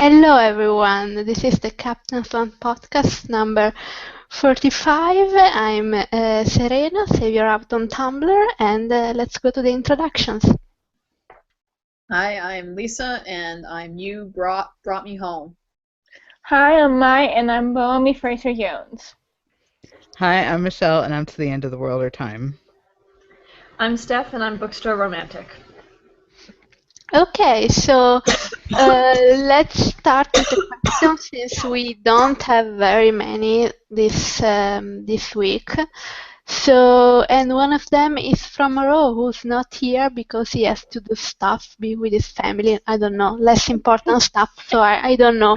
Hello everyone, this is the Captain Swan podcast number 45. I'm Serena, Savior out on Tumblr, and let's go to the introductions. Hi, I'm Lisa, and I'm You Brought Me Home. Hi, I'm Mai, and I'm Naomi Fraser-Jones. Hi, I'm Michelle, and I'm To the End of the World or Time. I'm Steph, and I'm Bookstore Romantic. Okay, so let's start with the questions since we don't have very many this week. So, and one of them is from Ro, who's not here because he has to do stuff, be with his family. I don't know, less important stuff. So I don't know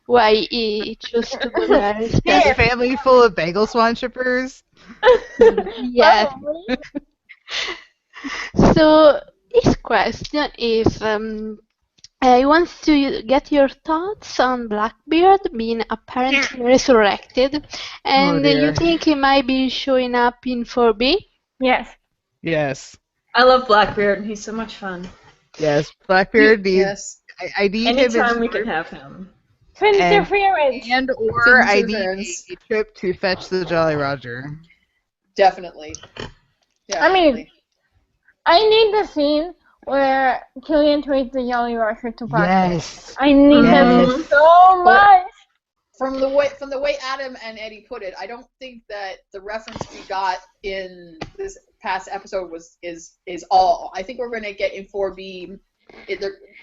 why he chose to go there. His family full of bagel swan shippers. Yes. So his question is, he wants to get your thoughts on Blackbeard being apparently resurrected, and you think he might be showing up in 4B? Yes. Yes. I love Blackbeard. He's so much fun. Yes, Blackbeard needs. Yes. I need him. Anytime we can have him. Twin interference. Or I need a trip to fetch the Jolly Roger. Definitely. I mean, I need the scene where Killian trades the Jolly Roger to Blackbeard. Yes. I need that so much. From the way Adam and Eddie put it, I don't think that the reference we got in this past episode is all. I think we're going to get in 4B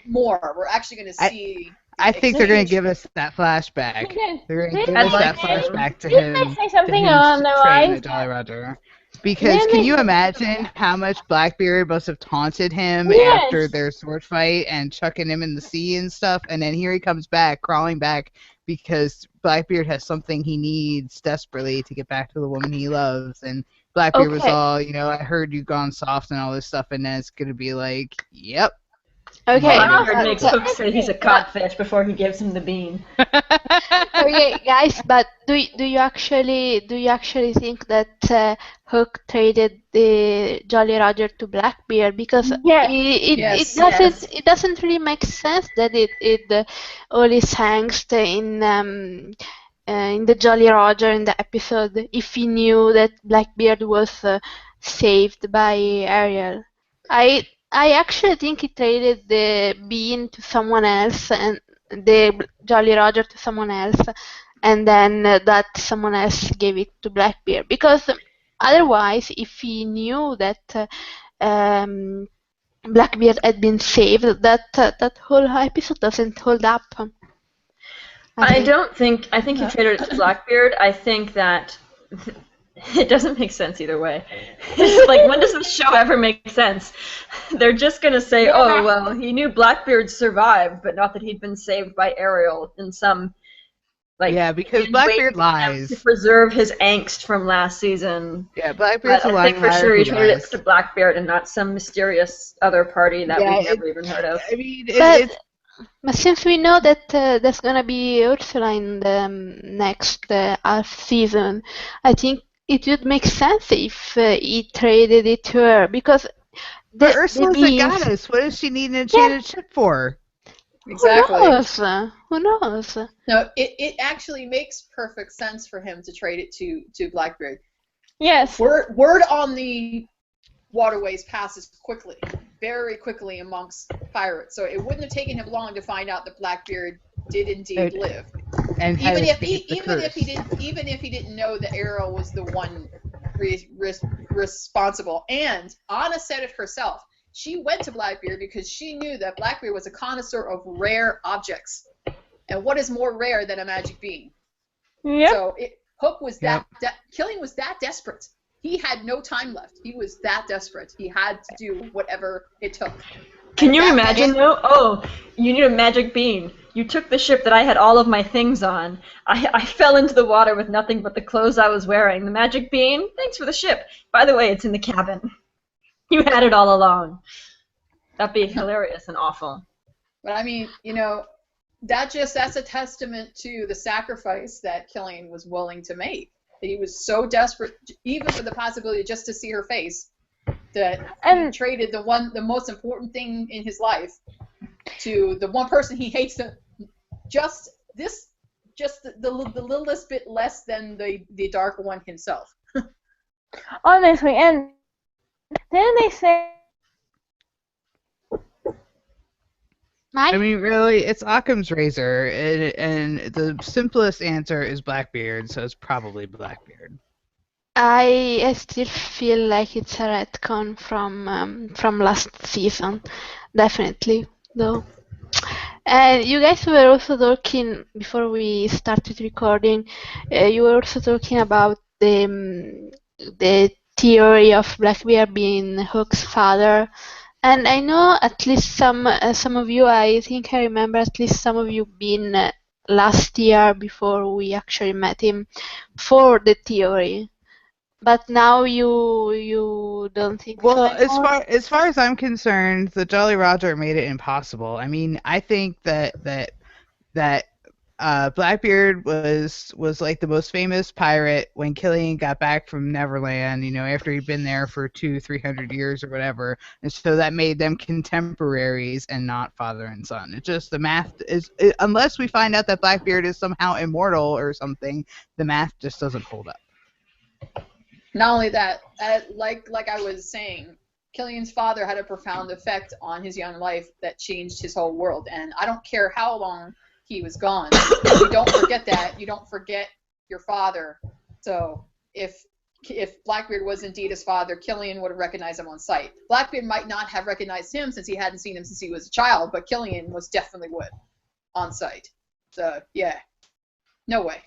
more. We're actually going to see. I think they're going to give us that flashback. They're going to give us that flashback to him. Didn't they say something on the line? The Jolly Roger. Because can you imagine how much Blackbeard must have taunted him after their sword fight and chucking him in the sea and stuff, and then here he comes back, crawling back, because Blackbeard has something he needs desperately to get back to the woman he loves, and Blackbeard was all, I heard you gone soft and all this stuff, and then it's going to be like, yep. Okay. Blackbeard makes Hook say he's a codfish before he gives him the bean. Okay, guys, but do you actually think that Hook traded the Jolly Roger to Blackbeard? Because it doesn't really make sense that it all is angst in the Jolly Roger in the episode if he knew that Blackbeard was saved by Ariel. I actually think he traded the bean to someone else and the Jolly Roger to someone else, and then that someone else gave it to Blackbeard. Because otherwise, if he knew that Blackbeard had been saved, that whole episode doesn't hold up. I think he traded it to Blackbeard. I think that it doesn't make sense either way. It's like, when does this show ever make sense? They're just going to say, oh, well, he knew Blackbeard survived, but not that he'd been saved by Ariel in some, because Blackbeard lies. To preserve his angst from last season. Yeah, Blackbeard's a lying liar. I think for sure he traded it to Blackbeard and not some mysterious other party that we've never even heard of. I mean, but since we know that there's going to be Ursula in the next half season, I think it would make sense if he traded it to her, because but Ursula's a goddess. What does she need an enchanted ship for? Exactly. Who knows? No, it actually makes perfect sense for him to trade it to Blackbeard. Yes. Word on the waterways passes very quickly amongst pirates, so it wouldn't have taken him long to find out that Blackbeard did indeed live. And even if he didn't know that Ariel was the one responsible. And Anna said it herself. She went to Blackbeard because she knew that Blackbeard was a connoisseur of rare objects. And what is more rare than a magic bean? Yep. So Hook was Killian was that desperate. He had no time left. He was that desperate. He had to do whatever it took. Can you imagine, though? Oh, you need a magic bean. You took the ship that I had all of my things on. I fell into the water with nothing but the clothes I was wearing. The magic bean? Thanks for the ship. By the way, it's in the cabin. You had it all along. That'd be hilarious and awful. But I mean, that's a testament to the sacrifice that Killian was willing to make. That he was so desperate, even for the possibility just to see her face, that he traded the most important thing in his life to the one person he hates just the littlest bit less than the Dark One himself. Honestly, and then they say. I mean, really, it's Occam's razor, and the simplest answer is Blackbeard, so it's probably Blackbeard. I still feel like it's a retcon from last season, definitely though. And you guys were also talking before we started recording. You were also talking about the theory of Blackbeard being Hook's father. And I know at least some of you. I think I remember at least some of you being last year before we actually met him for the theory. But now you don't think so Well, anymore? as far as I'm concerned, the Jolly Roger made it impossible. I mean, I think that Blackbeard was like the most famous pirate when Killian got back from Neverland, after he'd been there for 300 years or whatever, and so that made them contemporaries and not father and son. It's just the math unless we find out that Blackbeard is somehow immortal or something, the math just doesn't hold up. Not only that, like I was saying, Killian's father had a profound effect on his young life that changed his whole world. And I don't care how long he was gone. If you don't forget that, you don't forget your father. So if Blackbeard was indeed his father, Killian would have recognized him on sight. Blackbeard might not have recognized him since he hadn't seen him since he was a child, but Killian was definitely would on sight. So yeah, no way.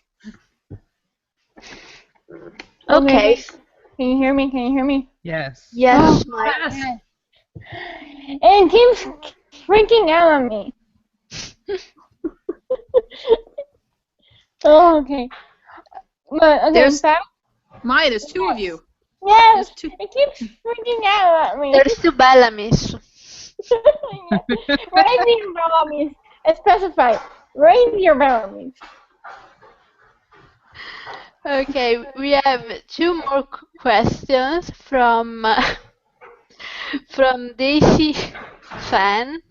Okay. Can you hear me? Can you hear me? Yes. Yes. Yes. It keeps freaking out on me. Oh, okay. But okay, There's- back. Maya, there's two of you. Yes, There's two. it keeps freaking out at me. There's two Bellamy's. Raise your Bellamy's. Specify. Raise your Bellamy's. Okay, we have two more questions from Daisy Fan.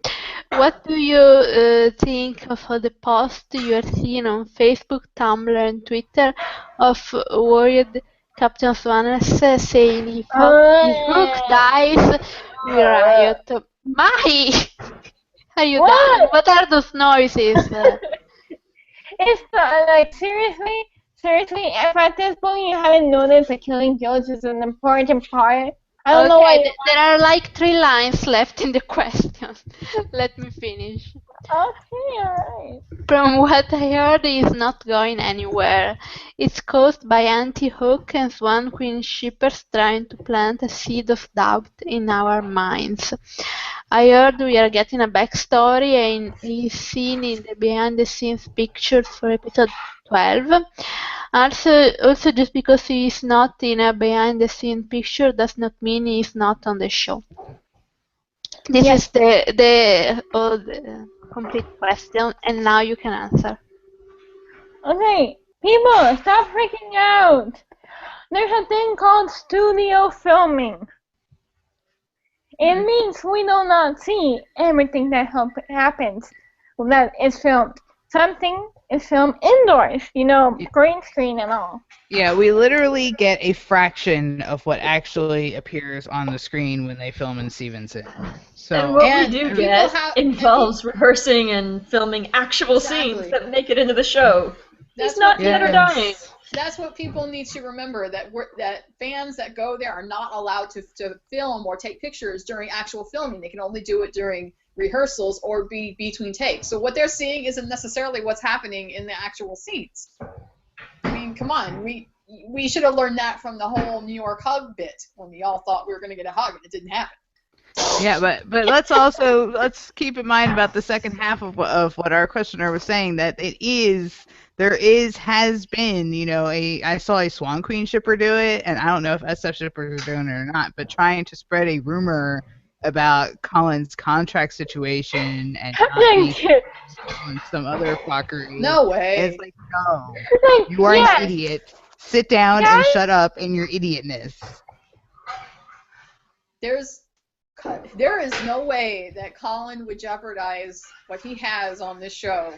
What do you think of all the posts you are seeing on Facebook, Tumblr, and Twitter of worried Captain Swan saying if Hook dies, we riot? Mai! Are you done? What are those noises? It's like seriously, if at this point you haven't noticed that killing George is an important part. I don't know why. There are like 3 lines left in the question. Let me finish. Okay, alright. From what I heard, he is not going anywhere. It's caused by anti-Hook and Swan Queen shippers trying to plant a seed of doubt in our minds. I heard we are getting a backstory and he's seen in the behind-the-scenes pictures for episode 12. Also, just because he is not in a behind-the-scenes picture does not mean he is not on the show. This is the complete question, and now you can answer. Okay, people, stop freaking out. There's a thing called studio filming. It means we do not see everything that happens that is filmed. Something is filmed indoors, green screen and all. Yeah, we literally get a fraction of what actually appears on the screen when they film in Stevenson. So, and what we do get involves rehearsing and filming actual scenes that make it into the show. He's not dead or dying. That's what people need to remember, that fans that go there are not allowed to film or take pictures during actual filming. They can only do it during rehearsals or between takes. So what they're seeing isn't necessarily what's happening in the actual scenes. I mean, come on. We should have learned that from the whole New York hug bit when we all thought we were going to get a hug and it didn't happen. Yeah, but let's keep in mind about the second half of what our questioner was saying, that has been, I saw a Swan Queen shipper do it, and I don't know if SF shippers are doing it or not, but trying to spread a rumor about Colin's contract situation and some other fuckery. No way. It's like, no, you are an idiot. Sit down and shut up in your idiotness. There is no way that Colin would jeopardize what he has on this show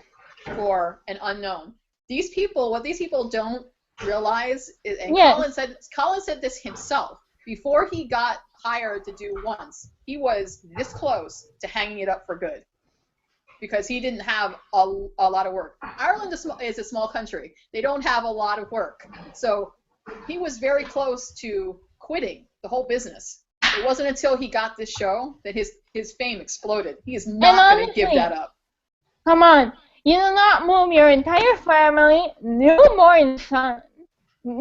for an unknown. What these people don't realize is, and Colin said this himself, before he got hired to do Once, he was this close to hanging it up for good. Because he didn't have a lot of work. Ireland is a small country. They don't have a lot of work. So he was very close to quitting the whole business. It wasn't until he got this show that his fame exploded. He is not going to give that up. Come on. You do not move your entire family, newborn son.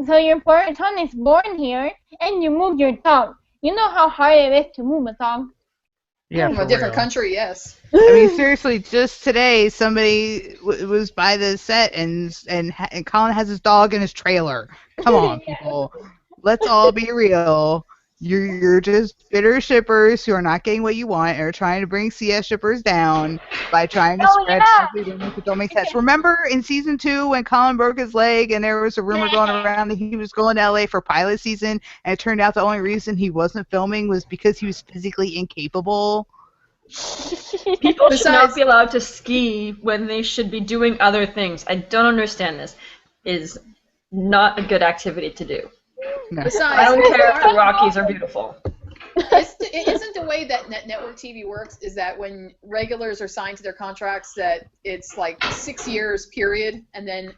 So your son is born here, and you move your dog. You know how hard it is to move a dog? Yeah, from a different country, yes. I mean, seriously, just today somebody was by the set and Colin has his dog in his trailer. Come on, people. Let's all be real. You're just bitter shippers who are not getting what you want and are trying to bring CS shippers down by trying to spread ugly rumors that don't make sense. Remember in season 2 when Colin broke his leg and there was a rumor going around that he was going to LA for pilot season, and it turned out the only reason he wasn't filming was because he was physically incapable? People should not be allowed to ski when they should be doing other things. I don't understand this. It is not a good activity to do. No. Besides, I don't care if the Rockies are beautiful. It isn't the way that network TV works, is that when regulars are signed to their contracts that it's like 6 years period, and then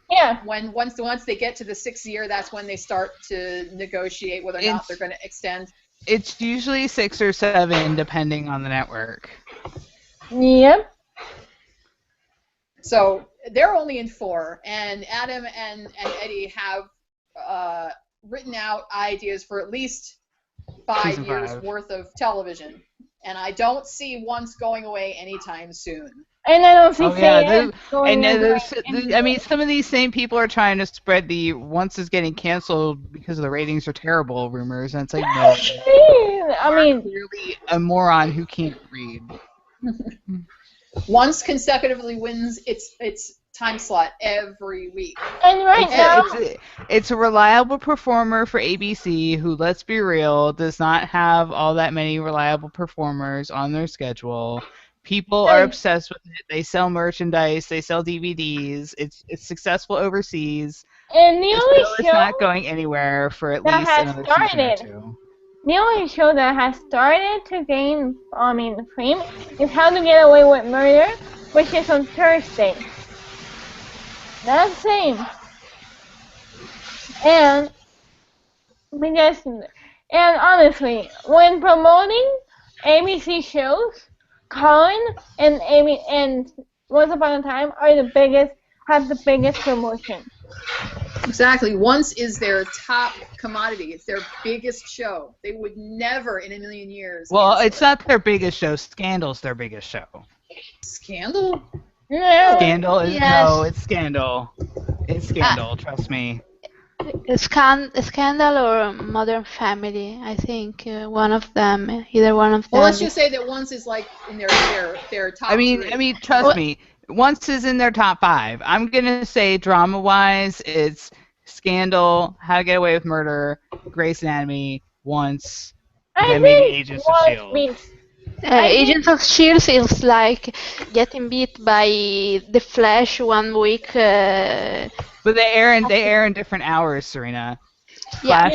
once they get to the 6th year, that's when they start to negotiate whether or not they're going to extend. It's usually 6 or 7 depending on the network. Yep. So they're only in 4, and Adam and Eddie have written out ideas for at least 5 years worth of television, and I don't see Once going away anytime soon. And I don't see I mean, some of these same people are trying to spread the Once is getting canceled because the ratings are terrible rumors, and it's like, no. I mean, clearly a moron who can't read. Once consecutively wins its time slot every week. And now it's a reliable performer for ABC who, let's be real, does not have all that many reliable performers on their schedule. People are obsessed with it. They sell merchandise. They sell DVDs. It's successful overseas. And the only show it's not going anywhere for at least another season or 2. The only show that has started to gain, fame is How to Get Away with Murder, which is on Thursday. That's the same. And honestly, when promoting ABC shows, Colin and Amy and Once Upon a Time have the biggest promotion. Exactly. Once is their top commodity. It's their biggest show. They would never in a million years. Well, it's not their biggest show. Scandal's their biggest show. Scandal? No. Scandal is no, it's Scandal. It's Scandal, trust me. Scandal or Modern Family, I think one of them, either one of them. Well, let's just say that Once is like in their top. I mean, trust me. Once is in their top 5. I'm gonna say drama-wise, it's Scandal, How to Get Away with Murder, Grey's Anatomy, Once, and maybe Agents of S.H.I.E.L.D. Agents of S.H.I.E.L.D. is like getting beat by The Flash one week. But they air in different hours, Serena. Yeah,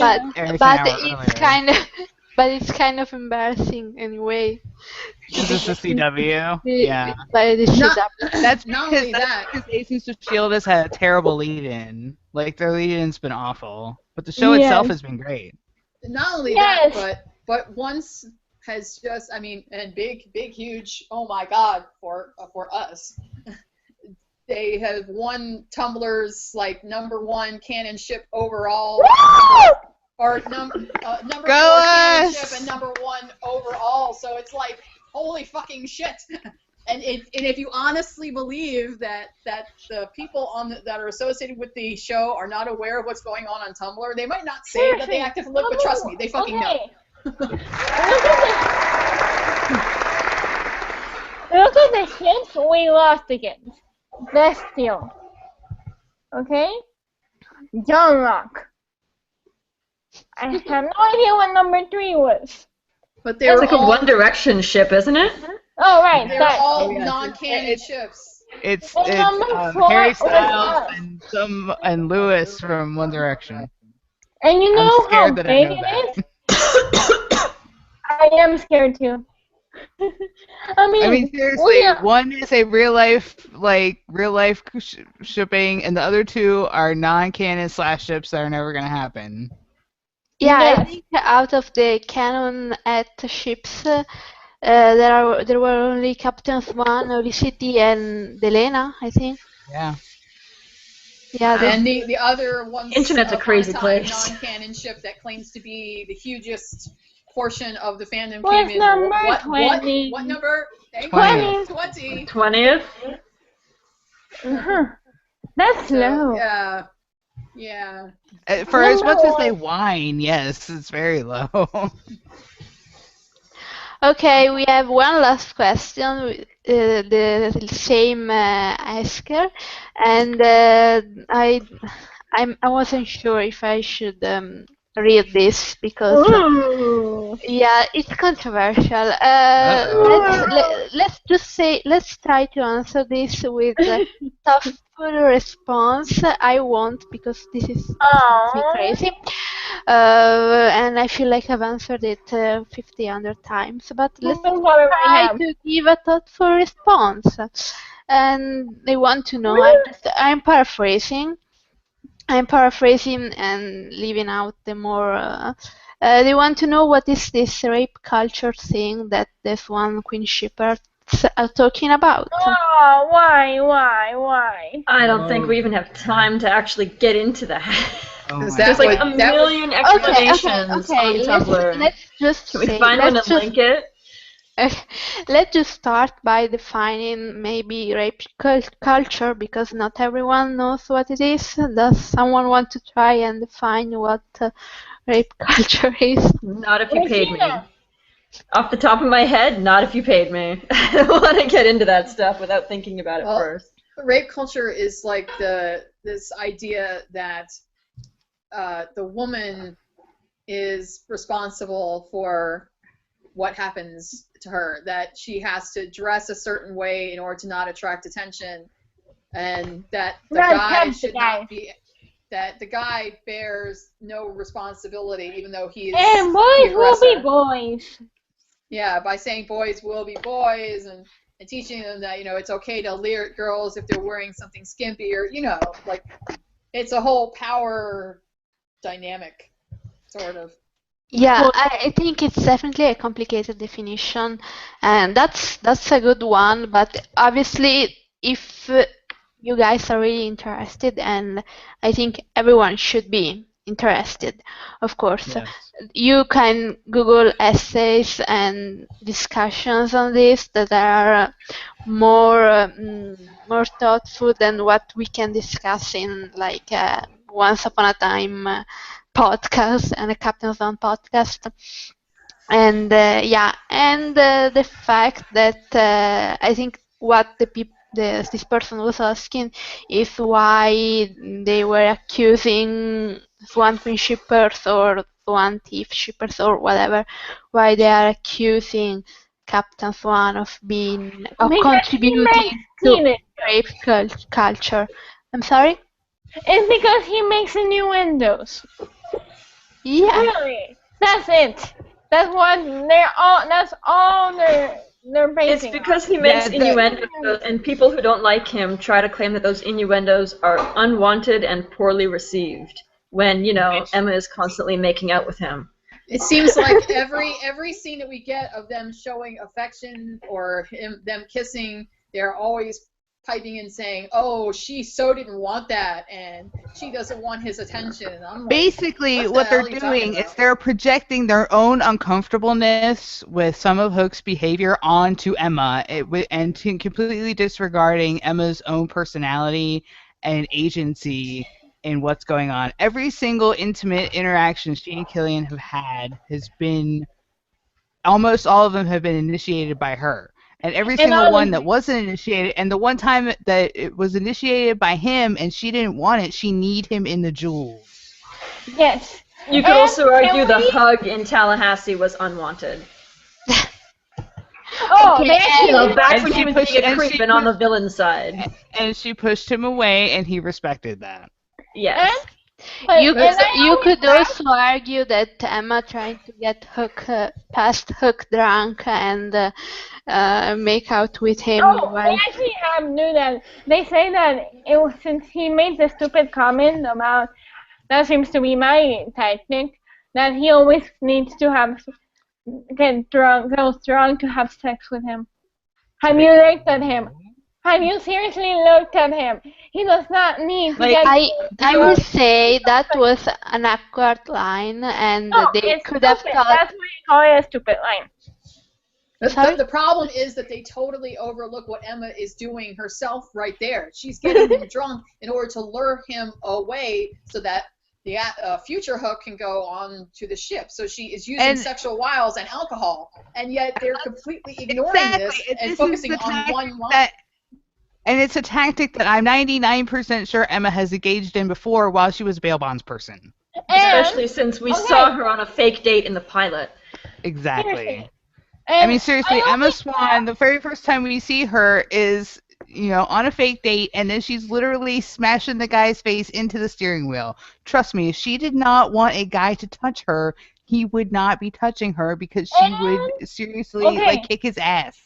but it's kind of embarrassing anyway. Is this the CW? Yeah. That's because Agents of S.H.I.E.L.D. has had a terrible lead-in. Like, their lead-in's been awful. But the show itself has been great. Not only that, but Once has just, and big, huge, oh my god, for us. They have won Tumblr's, like, #1 canon ship overall. Or number 4 canon ship and #1 overall. So it's like, holy fucking shit. And if you honestly believe that the people that are associated with the show are not aware of what's going on Tumblr, they might not say that they actively look, but trust me, they fucking know. Look at the ships we lost against. Bestial. Okay? John Rock. I have no idea what number 3 was. But they're like a One Direction ship, isn't it? Oh, right. They're all non-canon ships. It's And number 4 Harry was Styles us. and Lewis from One Direction. And you I'm know scared how that I big know it is? that. I am scared too. I mean, we seriously, are. one is a real life shipping, and the other two are non-canon / ships that are never gonna happen. Yeah, I Yes. think out of the canon at ships, there were only Captain Swan, Olicity, and Delena, I think. Yeah. Yeah, And the other once Internet's a upon crazy a time place. non-canon ship that claims to be the hugest portion of the fandom What's came in. number What 20? number? Thank 20th. you. 20. 20th? That's So low. yeah. For as Number much as they 1. whine, yes, it's very low. Okay, we have one last question, the same asker, and I wasn't sure if I should read this because Ooh. yeah, it's controversial. Uh-oh. Let's try to answer this with a thoughtful response. I won't because this is absolutely Aww. crazy. And I feel like I've answered it 50 times, but let's That's what I try have. to give a thoughtful response. And they want to know, I'm paraphrasing. I'm paraphrasing and leaving out the more. They want to know what is this rape culture thing that the Swan Queen shippers are talking about. Oh, why? I don't think we even have time to actually get into that. Oh Because my There's that like would- a that would- million Okay, explanations okay. on Tumblr. Let's just Can we say. find one Let's and just link it? let's just start by defining maybe rape culture because not everyone knows what it is. Does someone want to try and define what rape culture is? Not if you paid me. Regina. Off the top of my head, not if you paid me. I don't want to get into that stuff without thinking about it Well, first. rape culture is like this idea that the woman is responsible for what happens to her, that she has to dress a certain way in order to not attract attention, and that the Not guy tempt the should guy. not be, that the guy bears no responsibility even though he is And the boys will be aggressor. boys. Yeah, by saying boys will be boys and teaching them that, it's okay to leer at girls if they're wearing something skimpy or, like it's a whole power dynamic, sort of. Yeah, Well, I think it's definitely a complicated definition, and that's a good one. But obviously, if you guys are really interested, and I think everyone should be interested, of course, Yes. you can Google essays and discussions on this that are more thoughtful than what we can discuss in like once upon a time podcast and a Captain's Down podcast. And the fact that I think what this person was asking is why they were accusing Swan Queen shippers or Swan Thief shippers or whatever, why they are accusing Captain Swan of because he contributing makes to teenage. rape culture. I'm sorry? It's because he makes innuendos. Yeah. Really, that's it. That's what they're all. That's all they're It's basing. because he makes Yeah, innuendos, and people who don't like him try to claim that those innuendos are unwanted and poorly received. When Emma is constantly making out with him. It seems like every scene that we get of them showing affection or them kissing, they're always piping in saying, "Oh, she so didn't want that, and she doesn't want his attention." And I'm like, Basically, what what the hell they're are you talking doing is about? they're projecting their own uncomfortableness with some of Hook's behavior onto Emma, and completely disregarding Emma's own personality and agency in what's going on. Every single intimate interaction she and Killian have had has been, almost all of them have been initiated by her. And every And single all one of that wasn't initiated, and the one time that it was initiated by him and she didn't want it, she kneed him in the jewels. yes. You could And also argue can the we- hug in Tallahassee was unwanted. Oh, Okay, they actually Back And when she he was pushed- being a and creep she and on the pushed- villain side. And she pushed him away, and he respected that. Yes. you and I you always could laugh. also argue that Emma trying to get Hook past Hook drunk and make out with him Oh, they while actually knew that. They say that it was since he made the stupid comment about that seems to be my tactic, that he always needs to get drunk, girls drunk to have sex with him. Have you looked at him? Have you seriously looked at him? He does not need to Like, get I drunk. must say that was an awkward line, and No, they it's could have stupid. thought. That's why I call it a stupid line. Sorry? The problem is that they totally overlook what Emma is doing herself right there. She's getting him drunk in order to lure him away so that the future Hook can go on to the ship. So she is using sexual wiles and alcohol, and yet they're completely ignoring this and focusing on one line. And it's a tactic that I'm 99% sure Emma has engaged in before while she was a bail bonds person. Especially since we saw her on a fake date in the pilot. Exactly. I mean, seriously, Emma Swan, the very first time we see her is, on a fake date, and then she's literally smashing the guy's face into the steering wheel. Trust me, if she did not want a guy to touch her, he would not be touching her because she would seriously, kick his ass.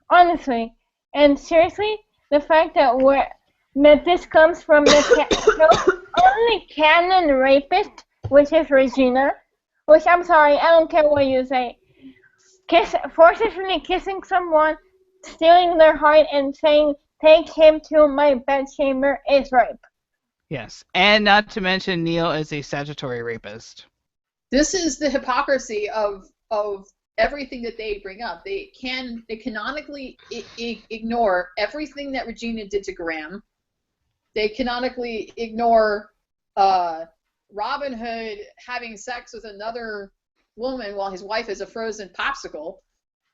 Honestly, and seriously, the fact that this comes from the only canon rapist, which is Regina, which I'm sorry, I don't care what you say. Forcibly kissing someone, stealing their heart, and saying, "Take him to my bedchamber," is rape. Yes, and not to mention Neil is a statutory rapist. This is the hypocrisy of everything that they bring up. They canonically ignore everything that Regina did to Graham. They canonically ignore Robin Hood having sex with another woman while his wife is a frozen popsicle.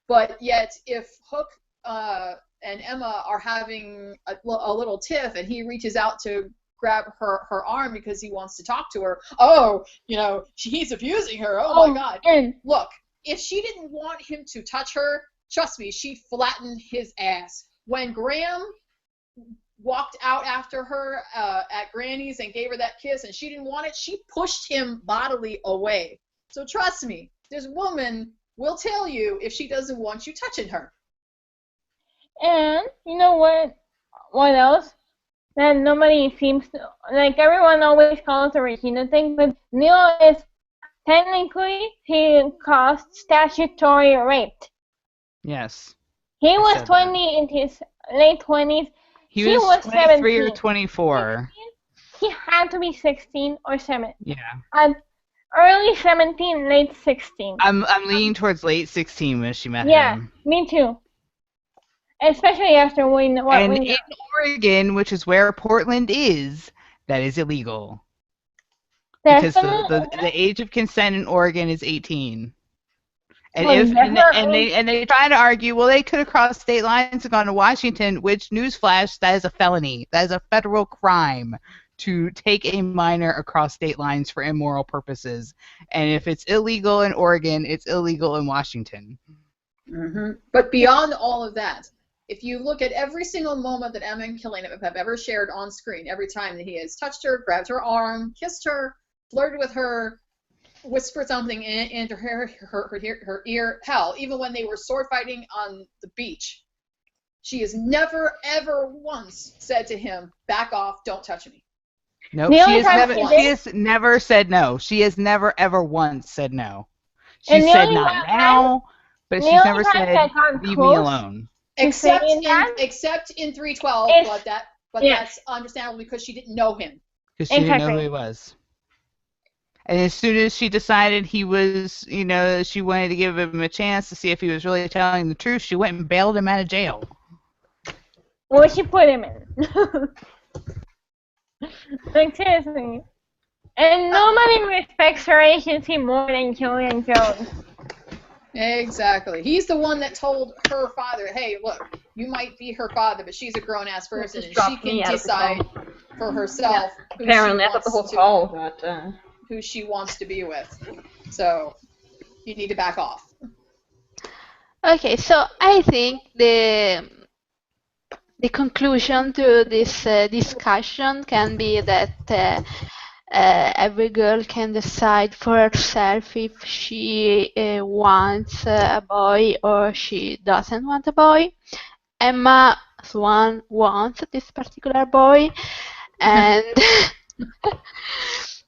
But yet, if Hook and Emma are having a little tiff and he reaches out to grab her arm because he wants to talk to her, he's abusing her. Oh my God. Look, if she didn't want him to touch her, trust me, she'd flatten his ass. When Graham walked out after her at Granny's and gave her that kiss and she didn't want it, she pushed him bodily away. So trust me, this woman will tell you if she doesn't want you touching her. And you know what? What else? That nobody seems to like. Everyone always calls the Regina thing, but Neil is technically he caused statutory rape. Yes. He was 20 in his late 20s. He was 23 17. or 24. 16? He had to be 16 or 17. Yeah. Early 17, late 16. I'm leaning towards late 16 when she met him. Yeah, me too. Especially after what we know. In Oregon, which is where Portland is, that is illegal. Because the age of consent in Oregon is 18. And they try to argue, well, they could have crossed state lines and gone to Washington, which, newsflash, that is a felony. That is a federal crime to take a minor across state lines for immoral purposes. And if it's illegal in Oregon, it's illegal in Washington. Mm-hmm. But beyond all of that, if you look at every single moment that Emma and Killian have ever shared on screen, every time that he has touched her, grabbed her arm, kissed her, flirted with her, whispered something into her ear, hell, even when they were sword fighting on the beach, she has never, ever once said to him, "Back off, don't touch me." Nope, she has never said no. She has never, ever once said no. She said not now, but she's never said, "Leave me alone." Except in 312, but that's understandable because she didn't know him. Because she didn't know who he was. And as soon as she decided he was, she wanted to give him a chance to see if he was really telling the truth, she went and bailed him out of jail. Well, she put him in. Like, seriously. And nobody respects her agency more than Killian Jones. Exactly. He's the one that told her father, "Hey, look, you might be her father, but she's a grown-ass person, and she can decide for herself apparently, that's the whole call, but who she wants to be with. So, you need to back off." Okay, so I think the conclusion to this discussion can be that every girl can decide for herself if she wants a boy or she doesn't want a boy. Emma Swan wants this particular boy, and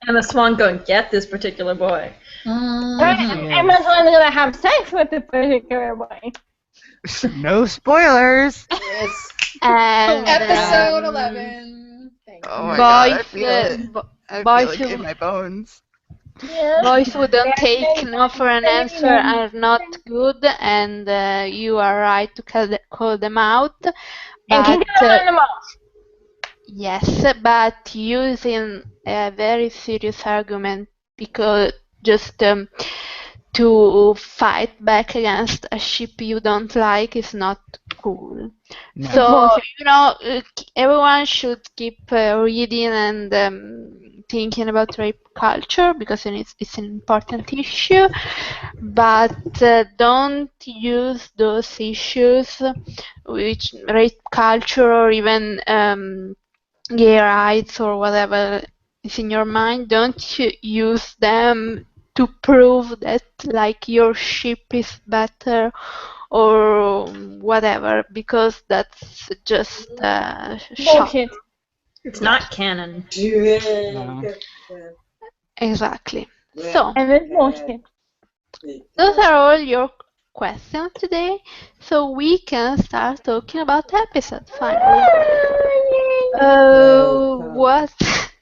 Emma Swan going get this particular boy. Emma's gonna have sex with the particular boy. No spoilers. Yes. and Episode 11. Thank Oh you. my god, I boys, feel it. I boys feel it in who my bones. Yeah. boys who don't They're take safe no for an and answer are not good, and you are right to call them out. and But kick them on the mouth. yes, but using a very serious argument because just to fight back against a ship you don't like is not cool. No. So, everyone should keep reading and thinking about rape culture because it's an important issue, but don't use those issues, which rape culture or even gay rights or whatever is in your mind, don't use them to prove that like your ship is better or whatever, because that's just shot. Bullshit. It's not canon. No. Exactly. So And it's bullshit. those are all your questions today, so we can start talking about the episode finally. What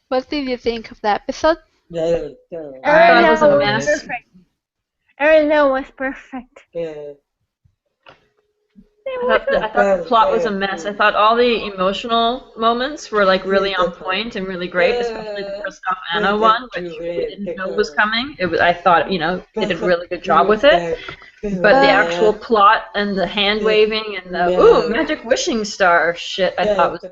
what did you think of the episode? I thought it was a mess. Perfect. Arendelle was perfect. I thought the plot was a mess. I thought all the emotional moments were like really on point and really great, especially the Kristoff Anna one, which we didn't know was coming. I thought, they did a really good job with it. But the actual plot and the hand waving and the magic wishing star shit, I thought was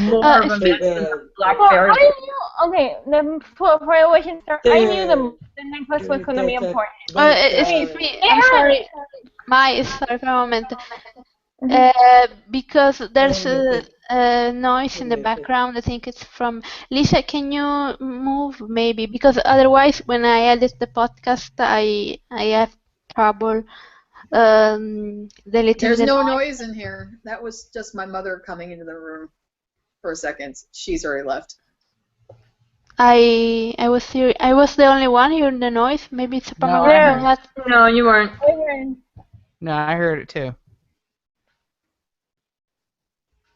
more of a mess than the Black Well, Fairy. for the wishing star, I knew the necklace was gonna be important. Excuse me, I'm sorry. Sorry for a moment. Because there's a noise in the background. I think it's from Lisa. Can you move maybe? Because otherwise, when I edit the podcast, I have trouble deleting There's the no noise. noise in here. That was just my mother coming into the room for a second. She's already left. I was the only one hearing the noise. Maybe it's a No, problem. I heard That No, you weren't. No, I heard it too.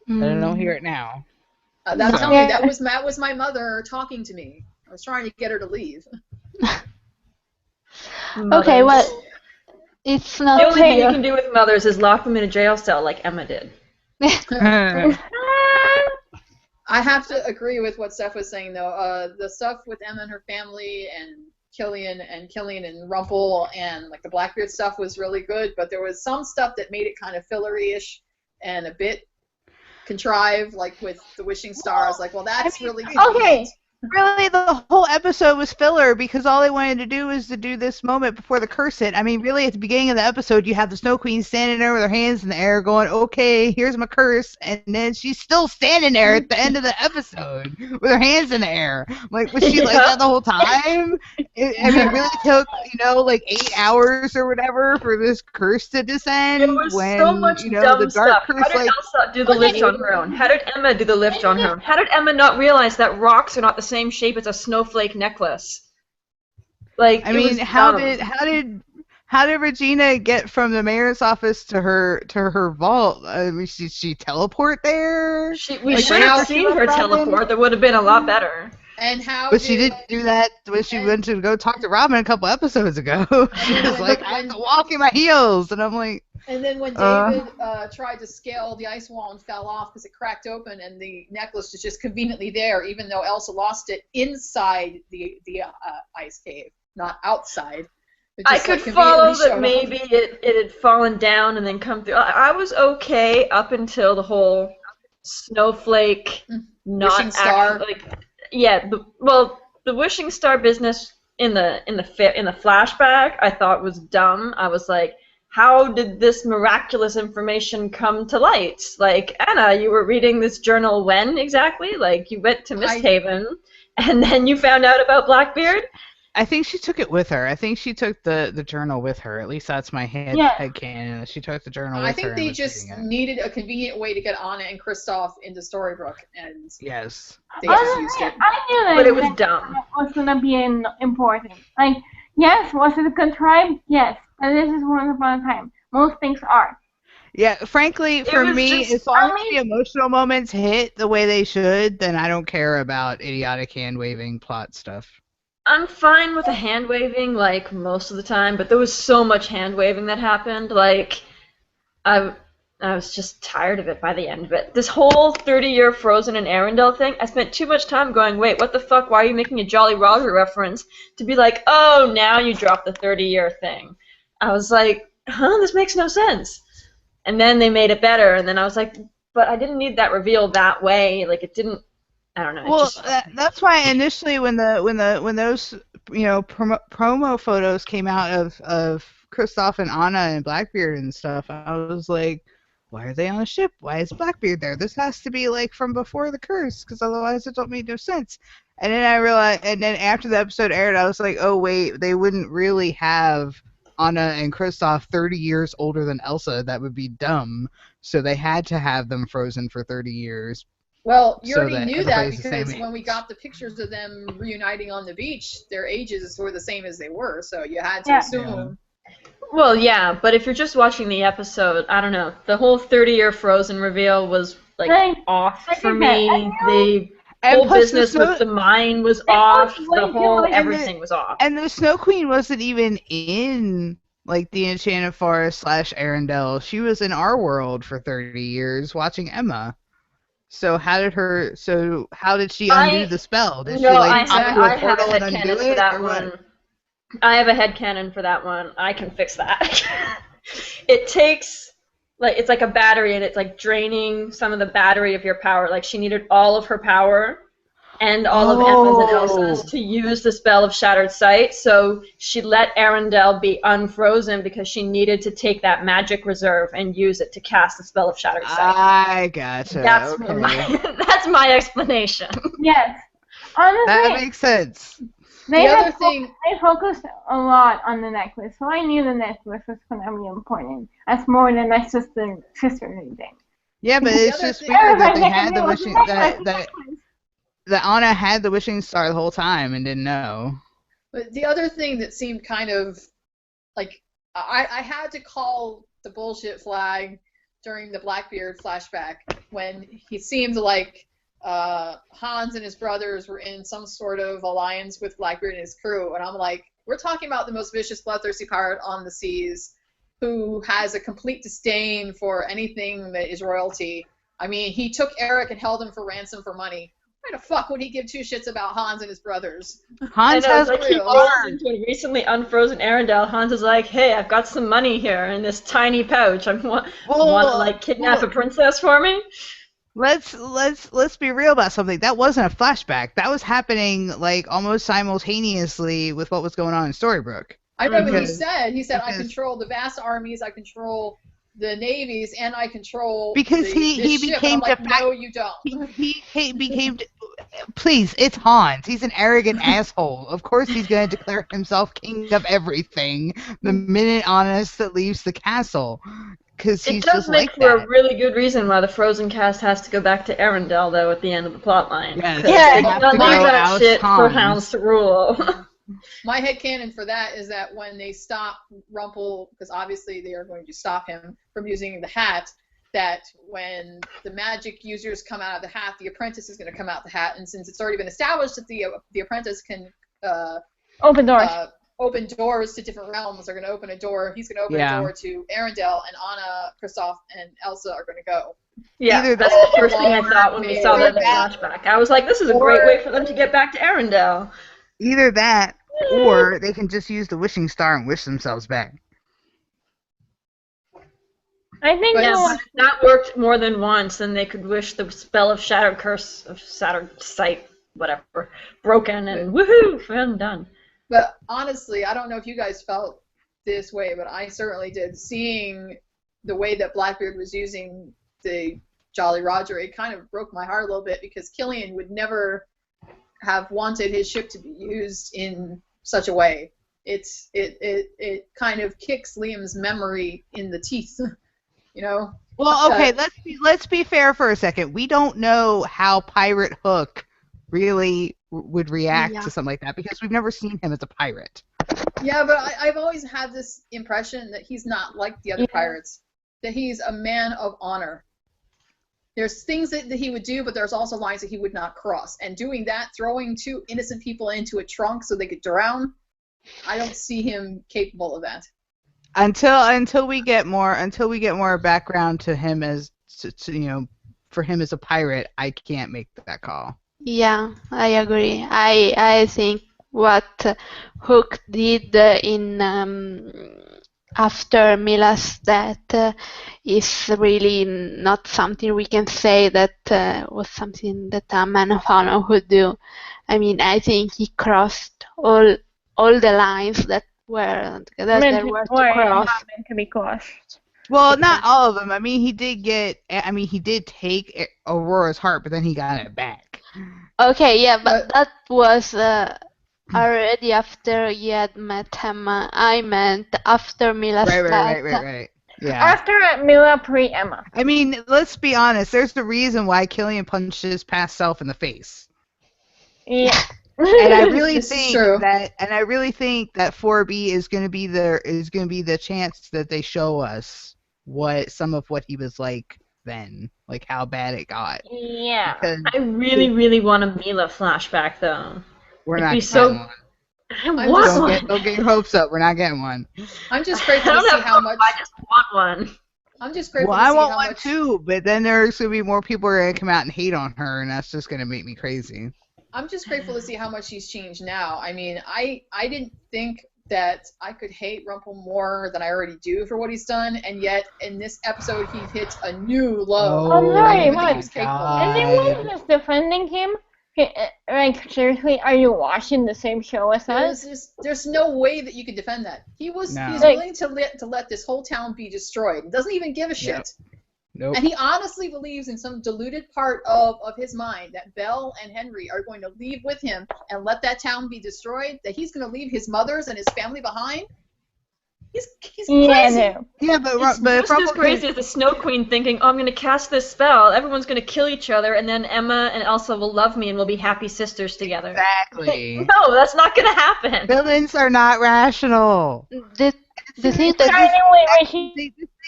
I don't hear it now. That's So- telling me that was my mother talking to me. I was trying to get her to leave. Okay, well, it's not. The only thing you can do with mothers is lock them in a jail cell like Emma did. I have to agree with what Steph was saying, though. The stuff with Emma and her family and Killian and Rumple and like the Blackbeard stuff was really good, but there was some stuff that made it kind of fillery-ish and a bit contrived, like with the wishing star. I was like, well, that's really Okay. Really, the whole episode was filler because all they wanted to do was to do this moment before the curse hit. I mean, really, at the beginning of the episode, you have the Snow Queen standing there with her hands in the air going, okay, here's my curse. And then she's still standing there at the end of the episode with her hands in the air. Like, was she like that the whole time? It really took, like 8 hours or whatever for this curse to descend. There was when, so much dumb the dark stuff. curse, How did Elsa do the lift on her own? How did Emma do the lift on her own? How did Emma not realize that rocks are not the same shape as a snowflake necklace? Like, I mean, how did Regina get from the mayor's office to her vault? She teleport there? We should have seen her teleport. That would have been a lot better. And how? But she didn't do that when she went to go talk to Robin a couple episodes ago. She was like, I have to walk in my heels, and I'm like. And then when David tried to scale the ice wall and fell off because it cracked open, and the necklace was just conveniently there, even though Elsa lost it inside the ice cave, not outside. I could follow that maybe it had fallen down and then come through. I was okay up until the whole snowflake wishing star. The wishing star business in the flashback I thought was dumb. I was like, how did this miraculous information come to light? Like, Anna, you were reading this journal when exactly? Like, you went to Misthaven, and then you found out about Blackbeard? I think she took it with her. I think she took the journal with her. At least that's my headcanon. She took the journal with her. I think they just needed a convenient way to get Anna and Kristoff into Storybrooke, and yes, they just used it. I knew that, but it was dumb. Was gonna be important. Like, yes, was it contrived? Yes, but this is once upon a time. Most things are. Yeah, frankly, for me, as long as the emotional moments hit the way they should, then I don't care about idiotic hand-waving plot stuff. I'm fine with the hand-waving, like, most of the time, but there was so much hand-waving that happened, like, I was just tired of it by the end of it. This whole 30-year Frozen and Arendelle thing, I spent too much time going, wait, what the fuck, why are you making a Jolly Roger reference? To be like, oh, now you dropped the 30-year thing. I was like, this makes no sense. And then they made it better, and then I was like, but I didn't need that reveal that way, like, it didn't, I don't know. Well, that's why initially when those promo photos came out of Kristoff and Anna and Blackbeard and stuff, I was like, why are they on a ship? Why is Blackbeard there? This has to be like from before the curse, because otherwise it don't make no sense. And then I realized, and then after the episode aired, I was like, oh wait, they wouldn't really have Anna and Kristoff 30 years older than Elsa. That would be dumb. So they had to have them frozen for 30 years. Well, you already knew that because when we got the pictures of them reuniting on the beach, their ages were the same as they were, so you had to assume. Well, yeah, but if you're just watching the episode, I don't know. The whole 30-year Frozen reveal was, like, off for me. The whole business with the mine was off. The whole everything was off. And the Snow Queen wasn't even in, like, the Enchanted Forest / Arendelle. She was in our world for 30 years watching Emma. So how did she undo the spell? Did she like pop into a portal and undo it, or what? I have a headcanon for that one. I can fix that. It takes, like, it's like a battery, and it's like draining some of the battery of your power. Like, she needed all of her power and all of Emma's and Elsa's to use the spell of Shattered Sight. So she let Arendelle be unfrozen because she needed to take that magic reserve and use it to cast the spell of Shattered Sight. I gotcha. That's my explanation. Yes. Honestly, that makes sense. They focused a lot on the necklace, so I knew the necklace was going to be important. That's more than my sisterly thing. Yeah, but it's just weird that they had the wishing that Anna had the wishing star the whole time and didn't know. But the other thing that seemed kind of like I had to call the bullshit flag during the Blackbeard flashback when he seemed like Hans and his brothers were in some sort of alliance with Blackbeard and his crew, and I'm like, we're talking about the most vicious, bloodthirsty pirate on the seas, who has a complete disdain for anything that is royalty. I mean, he took Eric and held him for ransom for money. Why the fuck would he give two shits about Hans and his brothers? Hans has like he into a recently unfrozen Arendelle. Hans is like, hey, I've got some money here in this tiny pouch. I want to like kidnap a princess for me. Let's be real about something. That wasn't a flashback. That was happening like almost simultaneously with what was going on in Storybrooke. I know what he said. He said, I control the vast armies, I control the navies, and I control he became like, no, you don't. He became. Please, it's Hans. He's an arrogant asshole. Of course, he's going to declare himself king of everything the minute Honest leaves the castle. Because he's just like that. It does make for a really good reason why the Frozen cast has to go back to Arendelle, though, at the end of the plotline. Yes, they have to leave that shit for Hounds to rule. My headcanon for that is that when they stop Rumpel, because obviously they are going to stop him from using the hat, that when the magic users come out of the hat, the apprentice is going to come out the hat, and since it's already been established that the apprentice can open doors. Open doors to different realms. They're going to open a door. He's going to open a door to Arendelle, and Anna, Kristoff, and Elsa are going to go. Yeah, that's the first thing I thought when we saw that in the flashback. I was like, this is a great way for them to get back to Arendelle. Either that, or they can just use the wishing star and wish themselves back. I think that worked more than once, and they could wish the spell of Shattered Sight, whatever, broken, and woohoo, fun done. But honestly, I don't know if you guys felt this way, but I certainly did. Seeing the way that Blackbeard was using the Jolly Roger, it kind of broke my heart a little bit, because Killian would never have wanted his ship to be used in such a way. It kind of kicks Liam's memory in the teeth, you know. Well, okay, let's be fair for a second. We don't know how Pirate Hook really would react to something like that, because we've never seen him as a pirate. Yeah, but I've always had this impression that he's not like the other pirates, that he's a man of honor. There's things that he would do, but there's also lines that he would not cross. And doing that, throwing 2 innocent people into a trunk so they could drown, I don't see him capable of that. Until we get more background to him as for him as a pirate, I can't make that call. Yeah, I agree. I think what Hook did in after Mila's death is really not something we can say that was something that a man of honor would do. I mean, I think he crossed all the lines that were to cross. Meant to be crossed. Well, not all of them. I mean, he did take Aurora's heart, but then he got it back. Okay, yeah, but that was already after he had met Emma. I meant after Mila's death. Right. Yeah. After Mila pre-Emma. I mean, let's be honest. There's the reason why Killian punched his past self in the face. Yeah. And I really think that 4B is going to be the chance that they show us some of what he was like then, like how bad it got. Yeah. Because I really want a Mila flashback though. we're It'd not be getting so. one. I want one. Don't get your hopes up. We're not getting one. I'm just I grateful to don't see have how hope, much. I just want one. I'm just grateful Well, to I see want how one much. too, but then there's going to be more people who are going to come out and hate on her, and that's just going to make me crazy. I'm just grateful to see how much she's changed now. I mean, I didn't think that I could hate Rumpel more than I already do for what he's done, and yet in this episode he hits a new low. Oh, I very didn't think he much. was capable. And then was defending him. Like, seriously, are you watching the same show as us? There's no way that you could defend that. He's No. willing to let this whole town be destroyed. He doesn't even give a shit. Yep. Nope. And he honestly believes in some deluded part of his mind that Belle and Henry are going to leave with him and let that town be destroyed, that he's going to leave his mothers and his family behind. He's crazy. No. Yeah, but It's just as crazy as the Snow Queen thinking, oh, I'm going to cast this spell, everyone's going to kill each other, and then Emma and Elsa will love me and we'll be happy sisters together. Exactly. No, that's not going to happen. Villains are not rational. The thing that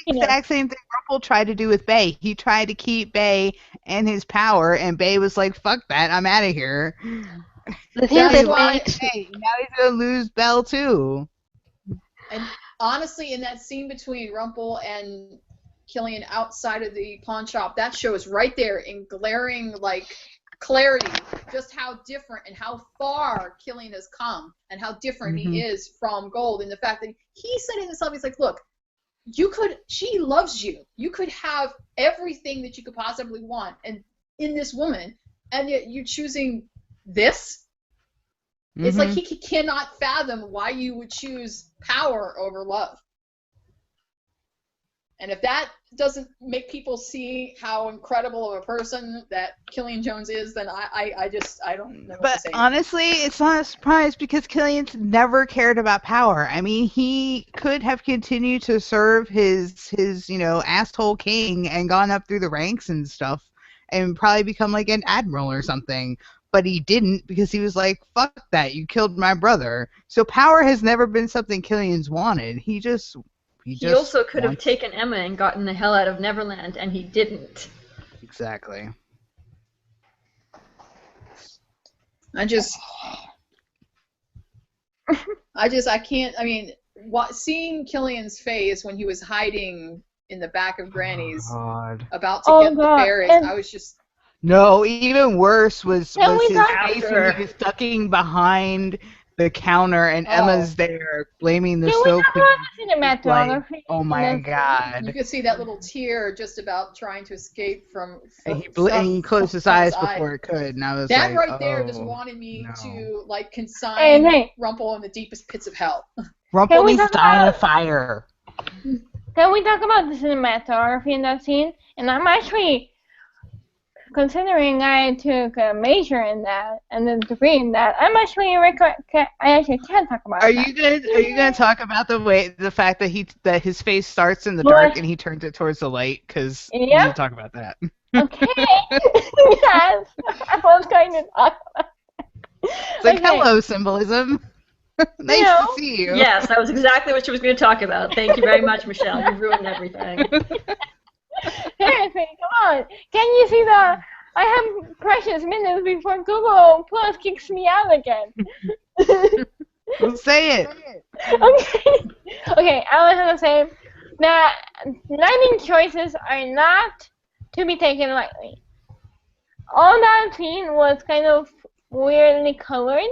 The exact same thing Rumpel tried to do with Bay. He tried to keep Bay and his power, and Bay was like, fuck that, I'm out of here. the thing That's that why- makes Now he's going to lose Belle, too. And honestly, in that scene between Rumpel and Killian outside of the pawn shop, that shows right there in glaring, like, clarity just how different and how far Killian has come and how different he is from Gold. And the fact that he said it himself, he's like, look, she loves you. You could have everything that you could possibly want and in this woman, and yet you're choosing this? It's like he cannot fathom why you would choose power over love. And if that doesn't make people see how incredible of a person that Killian Jones is, then I don't know what to But say. honestly, it's not a surprise because Killian's never cared about power. I mean, he could have continued to serve his asshole king and gone up through the ranks and stuff and probably become like an admiral or something. But he didn't because he was like, fuck that, you killed my brother. So power has never been something Killian's wanted. He also could have taken Emma and gotten the hell out of Neverland, and he didn't. Exactly. I can't, I mean, seeing Killian's face when he was hiding in the back of Granny's about to get the fairies, I was just... No, even worse was his talk face when he was ducking behind the counter and Emma's there blaming the Snow Queen. Like, oh my god. You could see that little tear just about trying to escape from And he closed his eyes before it could, and I was that like, right there just wanted me to like consign Hey. Rumpel in the deepest pits of hell. Rumpelstein of fire. Can we talk about the cinematography in that scene? And I'm actually, considering I took a major in that and a degree in that, I actually can't talk about Are that. you gonna talk about the fact that his face starts in the dark and he turns it towards the light? Because we need to talk about that. Okay. Yes, I was going to talk about that. It's like, hello, symbolism. Nice to see you. Yes, that was exactly what she was going to talk about. Thank you very much, Michelle. You ruined everything. Seriously, come on. Can you see I have precious minutes before Google Plus kicks me out again. Well, say it. Okay, I was going to say that lighting choices are not to be taken lightly. All that scene was kind of weirdly colored,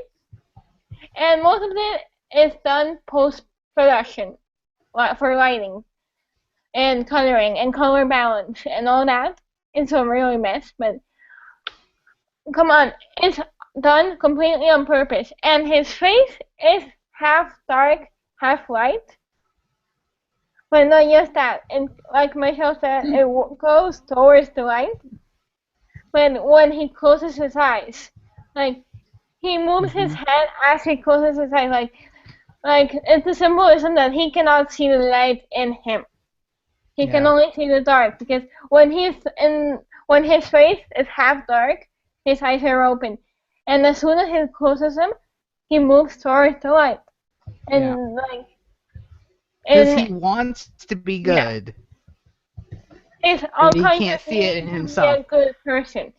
and most of it is done post-production for lighting and coloring and color balance and all that. It's a really mess, but come on, it's done completely on purpose. And his face is half dark, half light. But not just that. And like Michelle said, it goes towards the light. But when he closes his eyes, like he moves his head as he closes his eyes, like it's a symbolism that he cannot see the light in him. He can only see the dark, because when his face is half dark, his eyes are open, and as soon as he closes them, he moves towards the light, and because he wants to be good. He's unconsciously he can't see it in himself. a good person.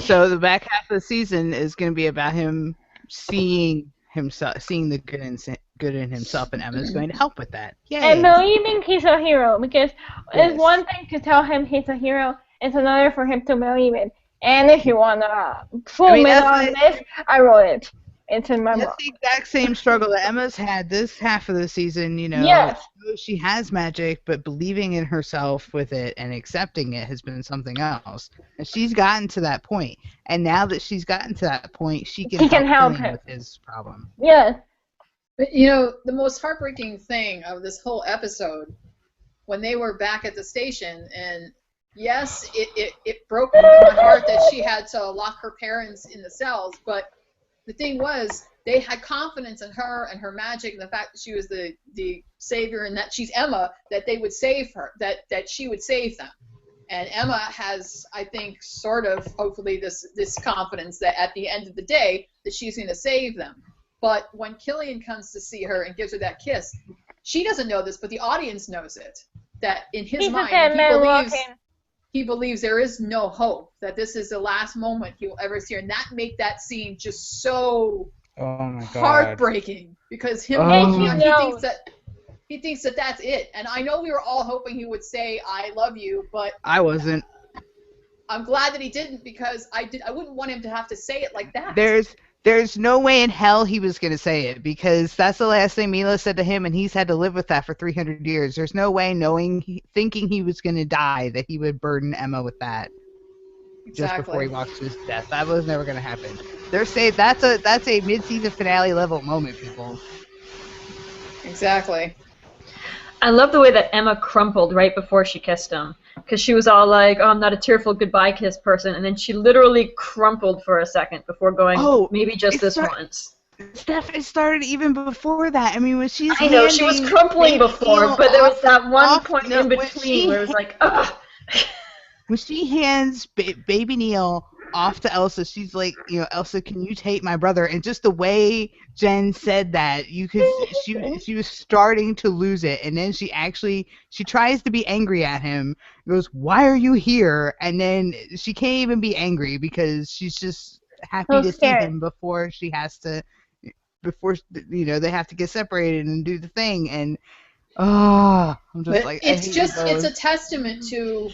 So the back half of the season is going to be about him seeing the good in himself, and Emma's going to help with that. Yay. And believing he's a hero, because it's one thing to tell him he's a hero, it's another for him to believe it. And if you want a full minute on this, I wrote it. It's in my book. That's the exact same struggle that Emma's had this half of the season, Yes. She has magic, but believing in herself with it and accepting it has been something else. And she's gotten to that point. And now that she's gotten to that point, she can help him with his problem. Yes. But, the most heartbreaking thing of this whole episode, when they were back at the station, and yes, it broke my heart that she had to lock her parents in the cells, but the thing was, they had confidence in her and her magic and the fact that she was the savior and that she's Emma, that they would save her, that she would save them. And Emma has, I think, sort of, hopefully, this confidence that at the end of the day, that she's going to save them. But when Killian comes to see her and gives her that kiss, she doesn't know this, but the audience knows it. That in his mind, he believes there is no hope, that this is the last moment he will ever see her. And that make that scene just so heartbreaking, because he thinks that that's it. And I know we were all hoping he would say, I love you, but I wasn't. I'm glad that he didn't, because I wouldn't want him to have to say it like that. There's no way in hell he was going to say it, because that's the last thing Mila said to him, and he's had to live with that for 300 years. There's no way, thinking he was going to die, that he would burden Emma with that just before he walks to his death. That was never going to happen. They're saying that's a mid-season finale level moment, people. Exactly. I love the way that Emma crumpled right before she kissed him, because she was all like, I'm not a tearful goodbye kiss person, and then she literally crumpled for a second before going, maybe just this once. Steph, it started even before that. I mean, when she's I know, she was crumpling before, but there was that one point in between where it was like, ugh. When she hands baby Neil off to Elsa, she's like, Elsa, can you take my brother? And just the way Jen said that, she was starting to lose it, and then she tries to be angry at him, goes, why are you here? And then she can't even be angry, because she's just happy to see him before they have to get separated and do the thing. And I'm just like, it's a testament to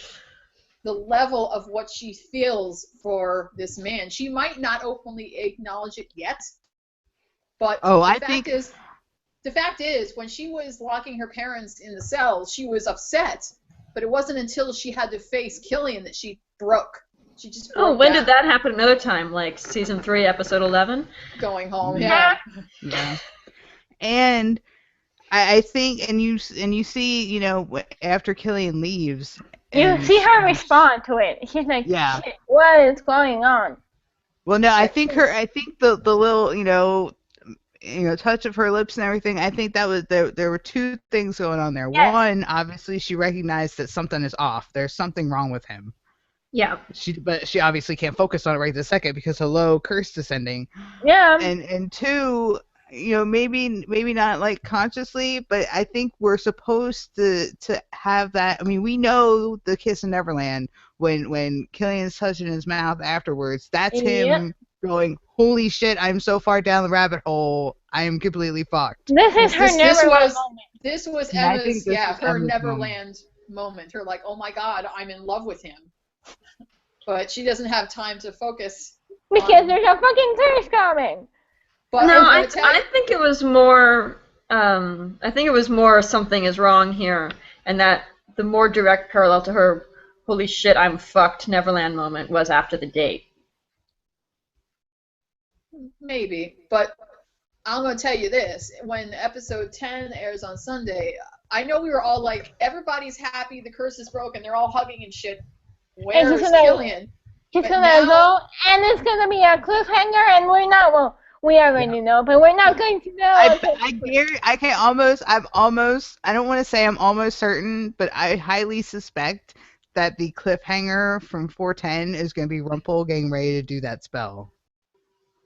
the level of what she feels for this man. She might not openly acknowledge it yet, but the fact is, when she was locking her parents in the cells, she was upset, but it wasn't until she had to face Killian that she broke. She just broke when down. did that happen another time? Like season 3, episode 11? Going home, yeah. And I think, and you see, you know, after Killian leaves, You and see her respond to it. She's like, yeah. "Shit, what is going on?" Well, no, I think the little, touch of her lips and everything. I think that was there were two things going on there. Yes. One, obviously, she recognized that something is off. There's something wrong with him. Yeah. But she obviously can't focus on it right this second because hello, curse descending. Yeah. And two, maybe not like consciously, but I think we're supposed to have that. I mean, we know the kiss in Neverland when Killian's touching his mouth afterwards. That's him going, holy shit, I'm so far down the rabbit hole. I am completely fucked. This is her Neverland moment. This was Emma's, her Neverland moment. Her like, oh my god, I'm in love with him. But she doesn't have time to focus. Because there's a fucking curse coming. But no, I think it was more. I think it was more something is wrong here, and that the more direct parallel to her "holy shit, I'm fucked" Neverland moment was after the date. Maybe, but I'm gonna tell you this: when episode 10 airs on Sunday, I know we were all like, everybody's happy, the curse is broken, they're all hugging and shit. Where's Killian? She's gonna go, and it's gonna be a cliffhanger, and we're not. Well, we are going to know, but we're not going to know. I don't want to say I'm almost certain, but I highly suspect that the cliffhanger from 410 is going to be Rumpel getting ready to do that spell.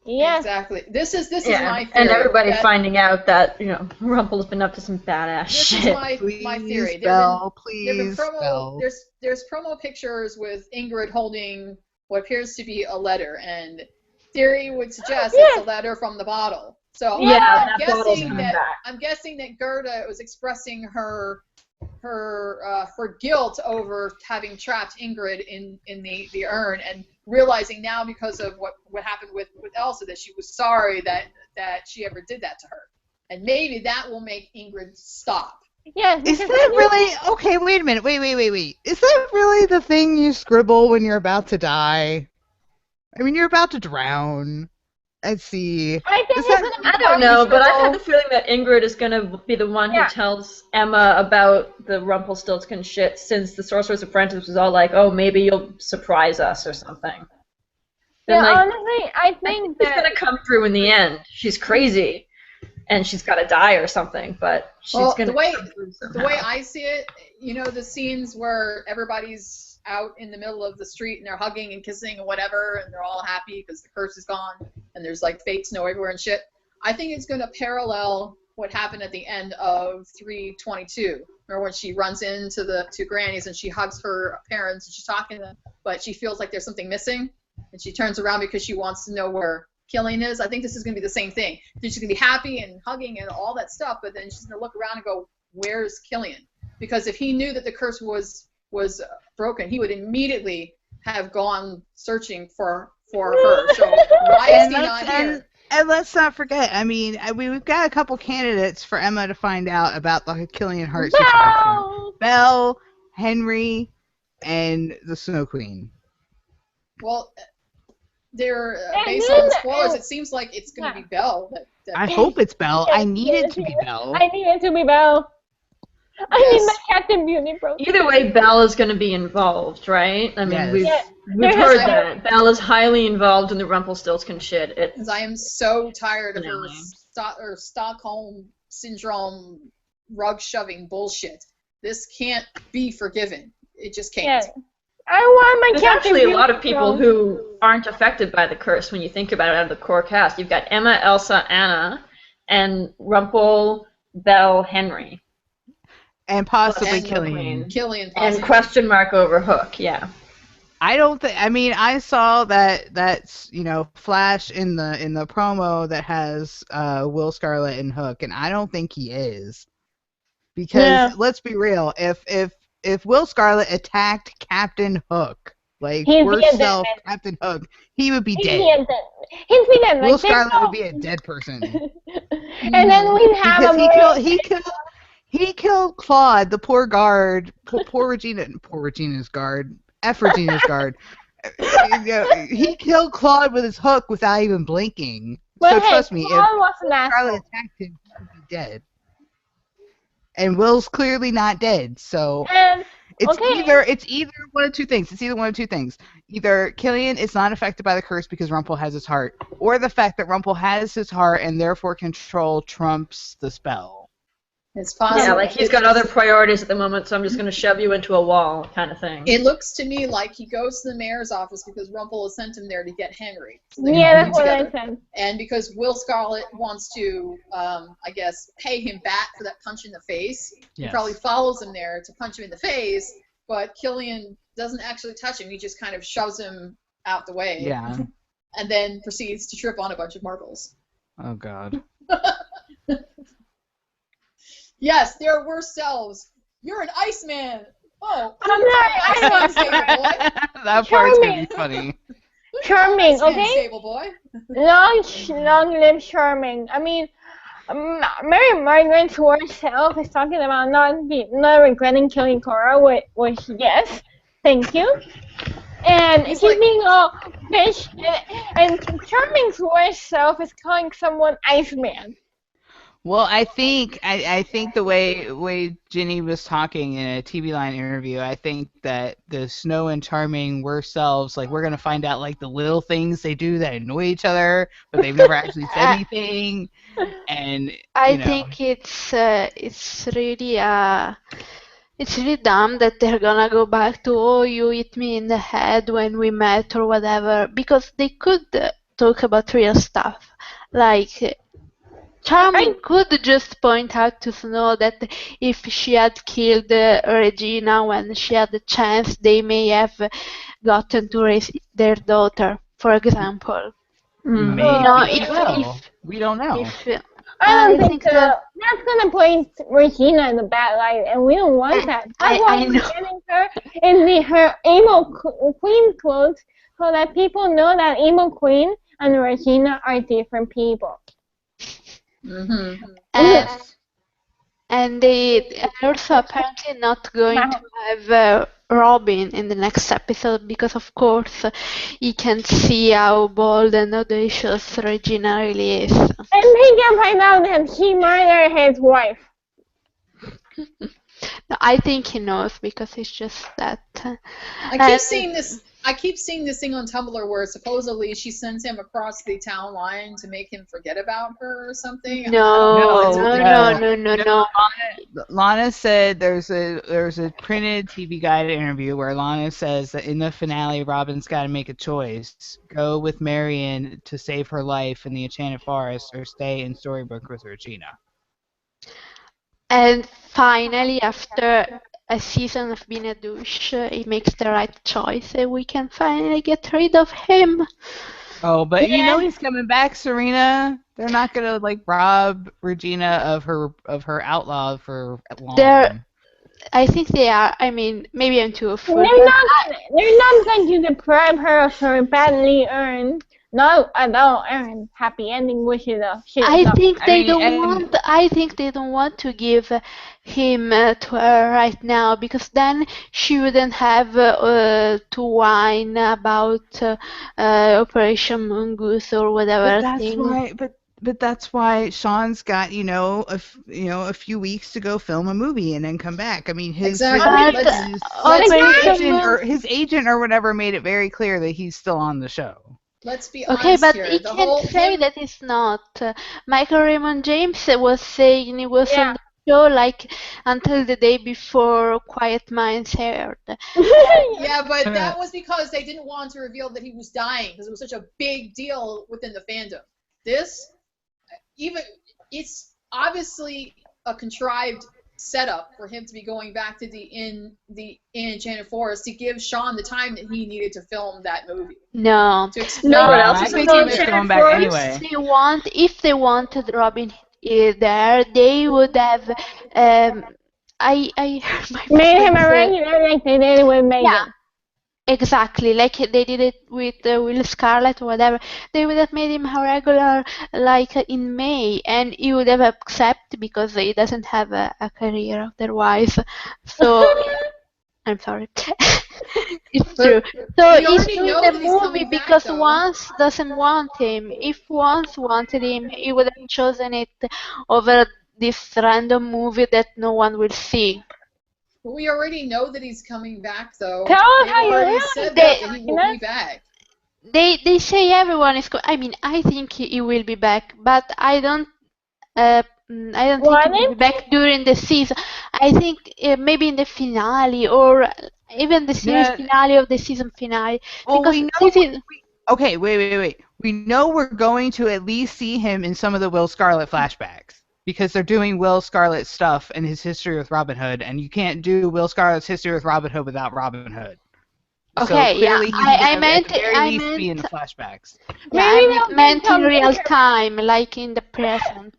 Yeah, exactly. This is my theory. And everybody finding out that Rumpel's been up to some badass shit. This is my theory. There's promo pictures with Ingrid holding what appears to be a letter, and theory would suggest it's a letter from the bottle. So I'm guessing that Gerda was expressing her guilt over having trapped Ingrid in the urn, and realizing now because of what happened with Elsa that she was sorry that she ever did that to her, and maybe that will make Ingrid stop. Yeah. Is that really okay? Wait a minute. Wait. Is that really the thing you scribble when you're about to die? I mean, you're about to drown. Let's see. I don't know, but I had the feeling that Ingrid is going to be the one who tells Emma about the Rumpelstiltskin shit, since the Sorcerer's Apprentice was all like, oh, maybe you'll surprise us or something. Then, honestly, I think it's going to come through in the end. She's crazy, and she's got to die or something, but she's going to the way I see it, the scenes where everybody's out in the middle of the street and they're hugging and kissing and whatever, and they're all happy because the curse is gone and there's like fake snow everywhere and shit. I think it's going to parallel what happened at the end of 322, or when she runs into to Granny's and she hugs her parents and she's talking to them, but she feels like there's something missing and she turns around because she wants to know where Killian is. I think this is going to be the same thing. She's going to be happy and hugging and all that stuff, but then she's going to look around and go, where's Killian? Because if he knew that the curse was broken, he would immediately have gone searching for her. So why is he not here? And let's not forget, I mean, we've got a couple candidates for Emma to find out about the Killian Hart situation. Belle, Henry, and the Snow Queen. Well, they're based on the spoilers. It seems like it's going to be Belle. I hope it's Belle. I need it to be Belle. I need it to be Belle. I need my Captain Beauty program. Either way, Belle is going to be involved, right? I mean, we've heard that. Belle is highly involved in the Rumpelstiltskin shit. Because I am so tired of her Stockholm Syndrome rug-shoving bullshit. This can't be forgiven. It just can't. Yeah. I want my There's Captain actually Beauty a lot of people who aren't affected by the curse when you think about it out of the core cast. You've got Emma, Elsa, Anna, and Rumpel, Belle, Henry. And possibly Killian. Killian possibly. And question mark over Hook, yeah. I don't think. I mean, I saw that's flash in the promo that has Will Scarlet and Hook, and I don't think he is. Because let's be real, if Will Scarlet attacked Captain Hook, like worst self Captain Hook, he would be dead. He'd be dead. Will Scarlet would be a dead person. And then we'd have He killed Claude, the poor guard, poor Regina's guard, Regina's guard. He killed Claude with his hook without even blinking. But so trust me, if Scarlet attacked him, he would be dead. and Will's clearly not dead. So And it's okay, either one of two things. It's either one of two things. Either Killian is not affected by the curse because Rumpel has his heart, or the fact that Rumpel has his heart and therefore control trumps the spell. It's possible. Yeah, like he's got other priorities at the moment, so I'm just going to shove you into a wall kind of thing. It looks to me like he goes to the mayor's office because Rumpel has sent him there to get Henry. So they yeah, all that's get what I together. said. And because Will Scarlet wants to, I guess, pay him back for that punch in the face, he probably follows him there to punch him in the face, but Killian doesn't actually touch him. He just kind of shoves him out the way. Yeah. And then proceeds to trip on a bunch of marbles. Oh, God. Yes, there are worse selves. You're an Iceman. Oh, I'm not Iceman stable boy. That part's going to be funny. Charming, Iceman okay? stable boy. Long live Charming. I mean, Mary Margaret's worst self is talking about not regretting killing Cora, which yes, thank you. And he's being all fish, and Charming's worst self is calling someone Iceman. Well, I think the way Ginny was talking in a TV Line interview, I think that the Snow and Charming were selves. Like, we're gonna find out like the little things they do that annoy each other, but they've never actually said anything. And I think it's really it's really dumb that they're gonna go back to, oh, you hit me in the head when we met or whatever, because they could talk about real stuff. Like, Charming could just point out to Snow that if she had killed Regina when she had the chance, they may have gotten to raise their daughter, for example. maybe we don't know. I don't think so. That's gonna point Regina in the bad light, and we don't want that. That's why we're getting her in her emo queen clothes, so that people know that emo queen and Regina are different people. Mm-hmm. And they are also apparently not going to have Robin in the next episode because, of course, you can see how bold and audacious Regina really is. And they can find out that he murdered his wife. No, I think he knows because he's just that. I keep seeing this thing on Tumblr where supposedly she sends him across the town line to make him forget about her or something. No. Lana said there's a printed TV Guide interview where Lana says that in the finale, Robin's got to make a choice: go with Marion to save her life in the Enchanted Forest, or stay in Storybrooke with Regina. And finally, after a season of being a douche, he makes the right choice, and we can finally get rid of him. Oh, but you know he's coming back, Serena. They're not gonna rob Regina of her outlaw for long. I think they are. I mean, maybe I'm too afraid. They're not going to deprive her of her badly earned, not at all earned happy ending, which is a shit. I think they don't want to give him to her right now, because then she wouldn't have to whine about Operation Mongoose or whatever. But that's why Sean's got a few weeks to go film a movie and then come back. I mean, his agent or whatever made it very clear that he's still on the show. Let's be honest. Okay, but here. he can't say that it's not. Michael Raymond James was saying he was on the show until the day before Quiet Minds aired. Yeah, but that was because they didn't want to reveal that he was dying, because it was such a big deal within the fandom. It's obviously a contrived setup for him to be going back to the Enchanted Forest to give Sean the time that he needed to film that movie. No. I think he was going back anyway. If they wanted Robin there, they would have. I heard my made him a regular like they did with Megan. Yeah. Exactly, like they did it with Will Scarlet or whatever. They would have made him a regular in May, and he would have accepted because he doesn't have a career otherwise. So I'm sorry. It's true. So he's doing the movie because Once doesn't want him. If Once wanted him, he would have chosen it over this random movie that no one will see. We already know that he's coming back, though. Tell us They've how you already really said They- that he will be back. They say everyone is. I mean, I think he will be back, but I don't. I don't think he will be back during the season. I think maybe in the finale or even the series Yeah. finale of the season finale. Well, Because we know. this is Okay, wait. We know we're going to at least see him in some of the Will Scarlet flashbacks because they're doing Will Scarlet stuff and his history with Robin Hood, and you can't do Will Scarlet's history with Robin Hood without Robin Hood. So okay. Yeah, clearly, he's I going to at meant. the very I least be in meant. the flashbacks. Yeah, I meant in real time, like in the present.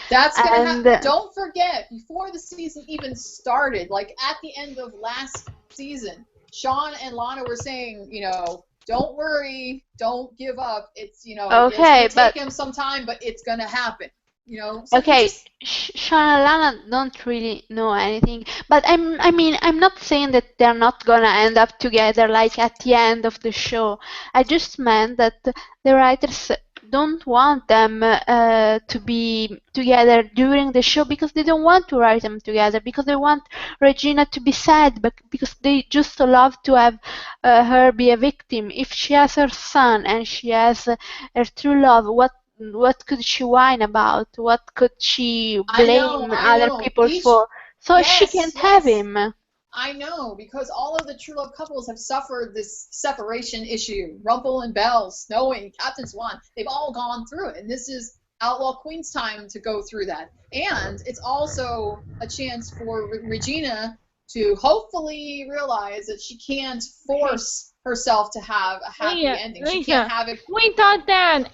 That's gonna And happen. Don't forget, before the season even started, like at the end of last season, Sean and Lana were saying, don't worry, don't give up. It's it's okay, gonna but take him some time, but it's gonna happen. So okay, just Sean and Lana don't really know anything, but I'm not saying that they're not gonna end up together like at the end of the show. I just meant that the writers don't want them to be together during the show because they don't want to write them together because they want Regina to be sad, but because they just love to have her be a victim. If she has her son and she has her true love, what could she whine about? What could she blame I other know. people for? So she can't have Yes. him. I know, because all of the true love couples have suffered this separation issue. Rumple and Belle, Snow and Captain Swan, they've all gone through it. And this is Outlaw Queen's time to go through that. And it's also a chance for Regina to hopefully realize that she can't force herself to have a happy ending. She can't have it. We thought that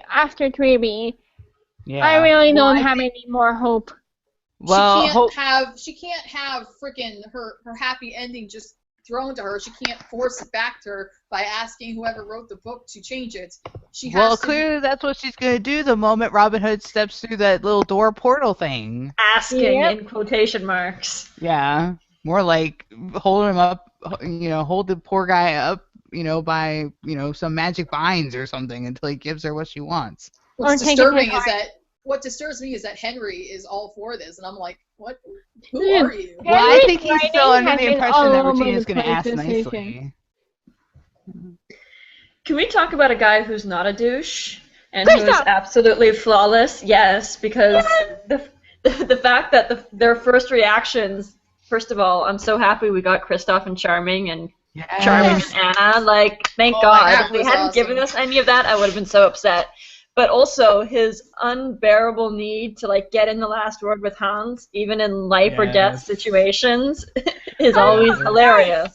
after 3B. Yeah. I really don't have any more hope. Well, she can't have freaking her happy ending just thrown to her. She can't force it back to her by asking whoever wrote the book to change it. She has to. Clearly that's what she's gonna do the moment Robin Hood steps through that little door portal thing. Asking in quotation marks. Yeah, more like hold him up, hold the poor guy up, by some magic vines or something until he gives her what she wants. What disturbs me is that Henry is all for this, and I'm like, what? Who are you? Well, I think he's still under the impression that Regina's going to ask nicely. Can we talk about a guy who's not a douche and who is absolutely flawless? Yes, because the fact that their first reactions. First of all, I'm so happy we got Kristoff and Charming and Charming and Anna. Like, thank God. If they hadn't given us any of that, I would have been so upset. But also his unbearable need to get in the last word with Hans, even in life or death situations, is always hilarious.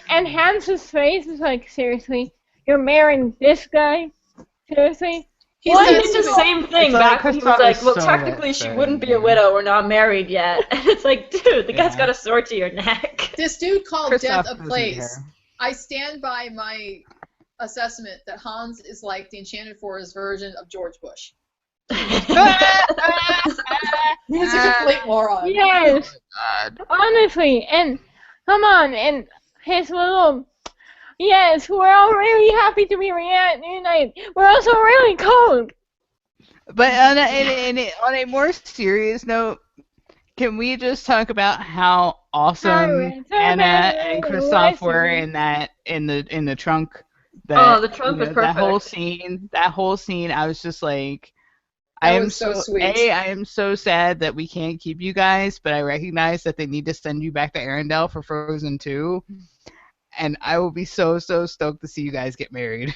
And Hans's face is like, seriously, you're marrying this guy? Seriously? He did the same thing back when he was like, well, technically she wouldn't be a widow. We're not married yet. And it's like, dude, the guy's got a sword to your neck. This dude called Death a Place. I stand by my assessment that Hans is like the Enchanted Forest version of George Bush. He's a complete moron. Yes. Honestly, and come on, and his little. Yes, we're all really happy to be reunited. We're also really cold. But on a more serious note, can we just talk about how awesome Anna and Kristoff were in the trunk? The trunk was perfect. That whole scene, I was just like, I am so sweet. I am so sad that we can't keep you guys, but I recognize that they need to send you back to Arendelle for Frozen 2. And I will be so stoked to see you guys get married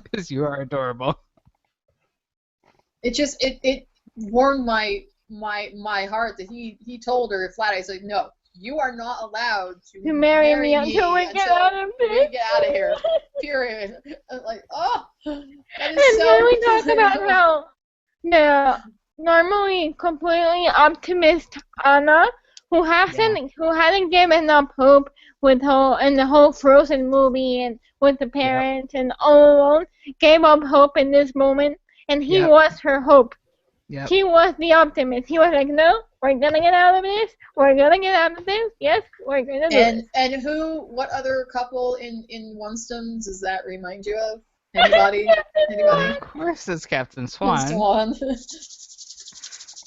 because you are adorable. It just it warmed my heart that he told her flat out. He's like, no, you are not allowed to marry me until we get out of here. Period. Like, oh, that is and then we talk about how the normally completely optimist Anna, who hadn't given up hope with the whole Frozen movie and with the parents and all alone, gave up hope in this moment, and he was her hope. Yep. He was the optimist. He was like, no, we're gonna get out of this. We're gonna get out of this. Yes, we're gonna do it. And what other couple in Onestons does that remind you of? Anybody? Of course, it's Captain Swan.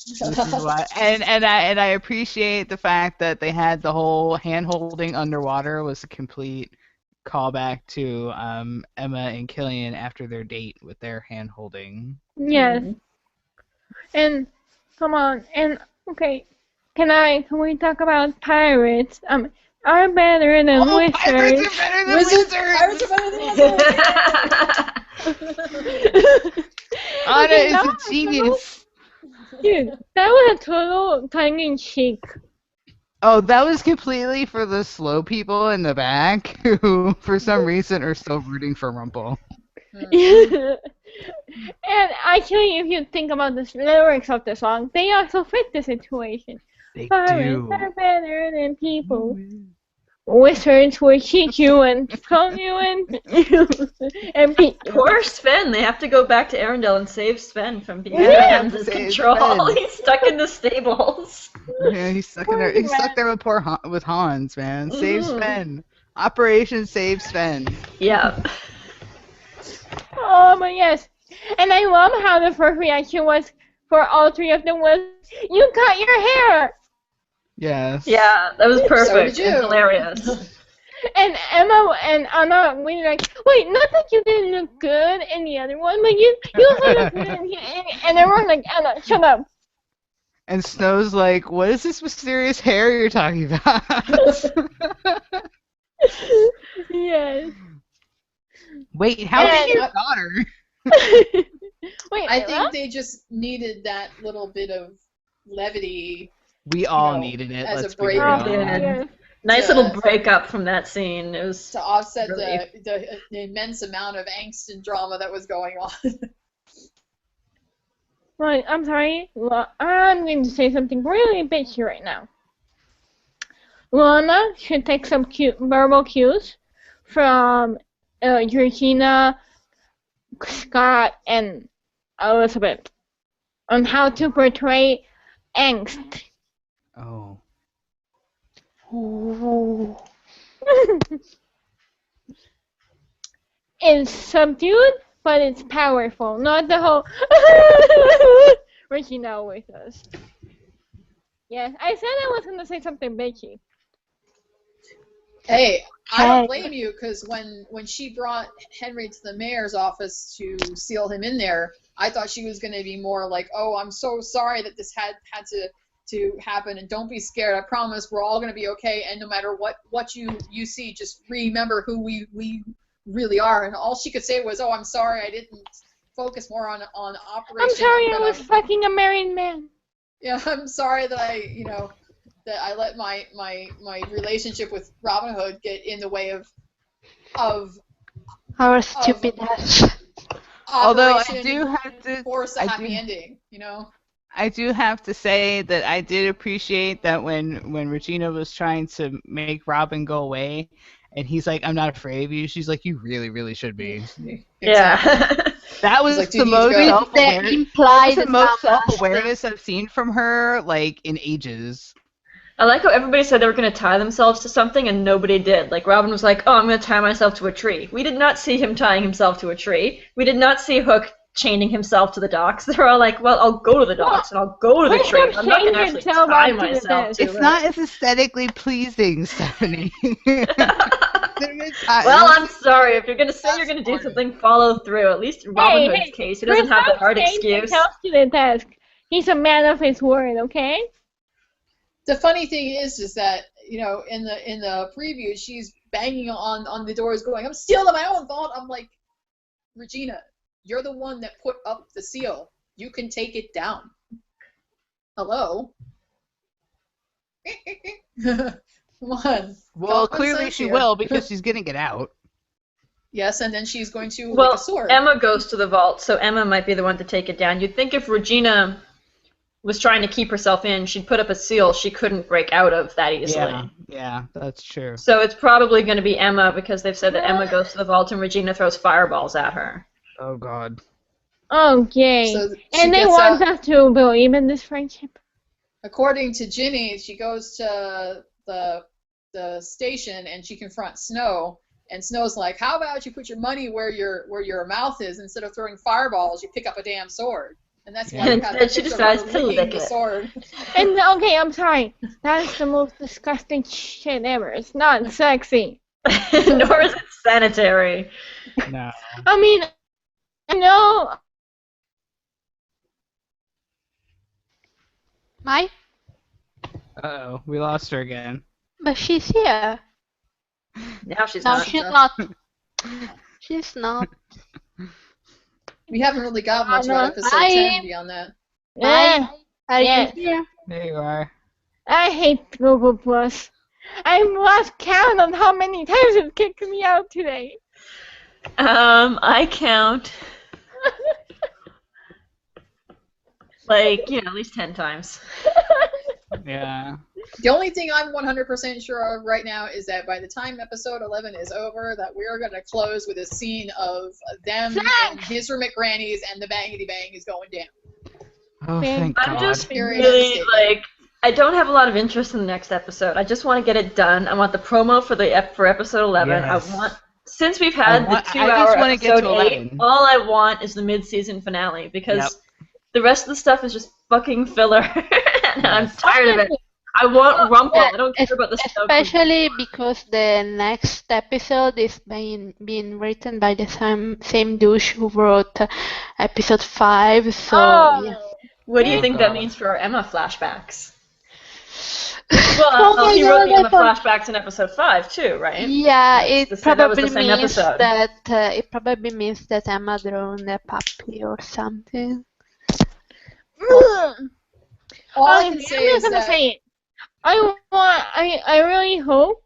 This is why, and I appreciate the fact that they had the whole hand holding underwater was a complete callback to Emma and Killian after their date with their hand holding. Yes. And come on, and okay, can we talk about pirates? Are better than wizards. Pirates are better than wizards. Pirates are better than wizards. Anna Okay, is that a was genius. Dude, that was a total tongue in cheek. Oh, that was completely for the slow people in the back who, for some reason, are still rooting for Rumple. And actually, if you think about the lyrics of the song, they also fit the situation. They Pirates do. are better than people. Wizards will cheat you and con you and beat you. Poor Sven. They have to go back to Arendelle and save Sven from being Yeah, under they have to Hamza's save control. Sven. He's stuck in the stables. Yeah, he's stuck in there. He's stuck there with with Hans, man. Save Mhm. Sven. Operation Save Sven. Yeah. Oh, but yes. And I love how the first reaction was for all three of them was, "You cut your hair!" Yes. Yeah, that was perfect did you. and hilarious. And Emma and Anna were like, "Wait, not that you didn't look good in the other one, but you also look good in here." And everyone's like, "Anna, shut up." And Snow's like, what is this mysterious hair you're talking about? Yes. Wait, how And is your daughter? Wait, I Emma? think they just needed that little bit of levity We all know, needed it, as a let's be break. real. Yeah. Yeah. Nice Yeah. little breakup from that scene. It was to offset Really? the immense amount of angst and drama that was going on. Right, I'm sorry. I'm going to say something really bitchy right now. Lana should take some verbal cues from Georgina, Scott, and Elizabeth on how to portray angst. Oh. Ooh. It's subdued, but it's powerful. Not the whole Regina always does. Yes, I said I was going to say something bitchy. Hey, I don't Hey. blame you, because when she brought Henry to the mayor's office to seal him in there, I thought she was going to be more like, "Oh, I'm so sorry that this had to happen, and don't be scared. I promise we're all going to be okay. And no matter what you see, just remember who we really are." And all she could say was, "Oh, I'm sorry, I didn't focus more on operation. I'm sorry I gonna- was fucking a married man. Yeah, I'm sorry that I let my relationship with Robin Hood get in the way of Our stupidness. Although I Operation do have to force a I happy do- ending, you know? I do have to say that I did appreciate that when Regina was trying to make Robin go away, and he's like, "I'm not afraid of you." She's like, "You really, really should be." Exactly. yeah. That was like, the "Dude, you most go." The self-aware. That implied was the most drama. self-awareness I've seen from her, like, in ages. I like how everybody said they were going to tie themselves to something and nobody did. Like Robin was like, "Oh, I'm going to tie myself to a tree." We did not see him tying himself to a tree. We did not see Hook chaining himself to the docks. They're all like, "Well, I'll go to the docks and I'll go to the Hook tree. kept I'm not going to chaining actually himself tie up to the myself desk. to It's it." not as aesthetically pleasing, Stephanie. Well, I'm sorry. If you're going to say you're going to do something, follow through. At least in Robin Hood's case, he doesn't have the hard excuse. Himself to the desk. He's a man of his word, okay? The funny thing is that, in the preview, she's banging on the doors going, "I'm sealed in my own vault." I'm like, Regina, you're the one that put up the seal. You can take it down. Hello? Come on. Well, Common clearly sense she here. will because she's gonna get out. Yes, and then she's going to Well, lick a sword. Emma goes to the vault, so Emma might be the one to take it down. You'd think if Regina was trying to keep herself in, she'd put up a seal she couldn't break out of that easily. Yeah, that's true. So it's probably going to be Emma because they've said that Emma goes to the vault and Regina throws fireballs at her. Oh God. Okay. So she And they gets want out. us to believe in this friendship. According to Ginny, she goes to the station and she confronts Snow. And Snow's like, "How about you put your money where your mouth is, instead of throwing fireballs, you pick up a damn sword." And that's Yeah. why we have Instead, the she picture of her decides to licking lick the it. sword. And okay, I'm sorry. That's the most disgusting shit ever. It's not sexy. Nor is it sanitary. No. I mean, I know. Mai? Uh-oh, we lost her again. But she's here. Now she's No, not. she's not. She's not. We haven't really got much about episode Hi. 10 beyond that. Yeah, Are Yes. you here? There you are. I hate Google Plus. I've lost count on how many times it kicked me out today. I count like, at least 10 times. Yeah. The only thing I'm 100% sure of right now is that by the time episode 11 is over, that we're going to close with a scene of them and his room at Granny's and the bangity bang is going down. Oh, thank I'm God. just Very really, devastating. I don't have a lot of interest in the next episode. I just want to get it done. I want the promo for episode 11. Yes. Since we've had the 2 I hour just want to get episode to 8, 11. all I want is the mid-season finale because the rest of the stuff is just fucking filler. And I'm tired of it. I want Rumple. I don't care about the stuff. Especially because the next episode is being written by the same douche who wrote episode 5. So yeah. What do you Oh, think that God. means for our Emma flashbacks? Oh Well, my he wrote God, the I Emma thought- flashbacks in episode 5 too, right? Yeah, That was probably the same means episode. that Emma drawn a puppy or something. All I Okay, can say I'm is just gonna that say it. I really hope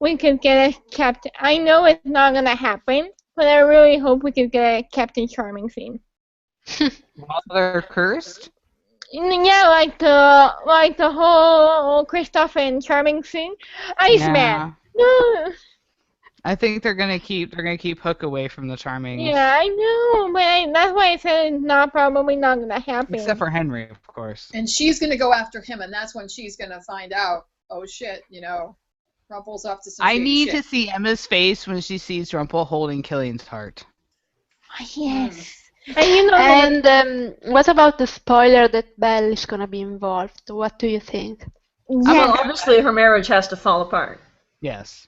we could get a Captain. I know it's not gonna happen, but I really hope we could get a Captain Charming scene. While they're cursed? Yeah, like the whole Kristoff and Charming scene. Iceman. Yeah. No. I think they're gonna keep Hook away from the Charmings. Yeah, I know, but that's why I said it's probably not gonna happen. Except for Henry, of course. and she's going to go after him, and that's when she's going to find out, oh shit, Rumple's up to some I shady need shit. to see Emma's face when she sees Rumple holding Killian's heart. Yes. And And what about the spoiler that Belle is gonna be involved? What do you think? Well, obviously her marriage has to fall apart. Yes.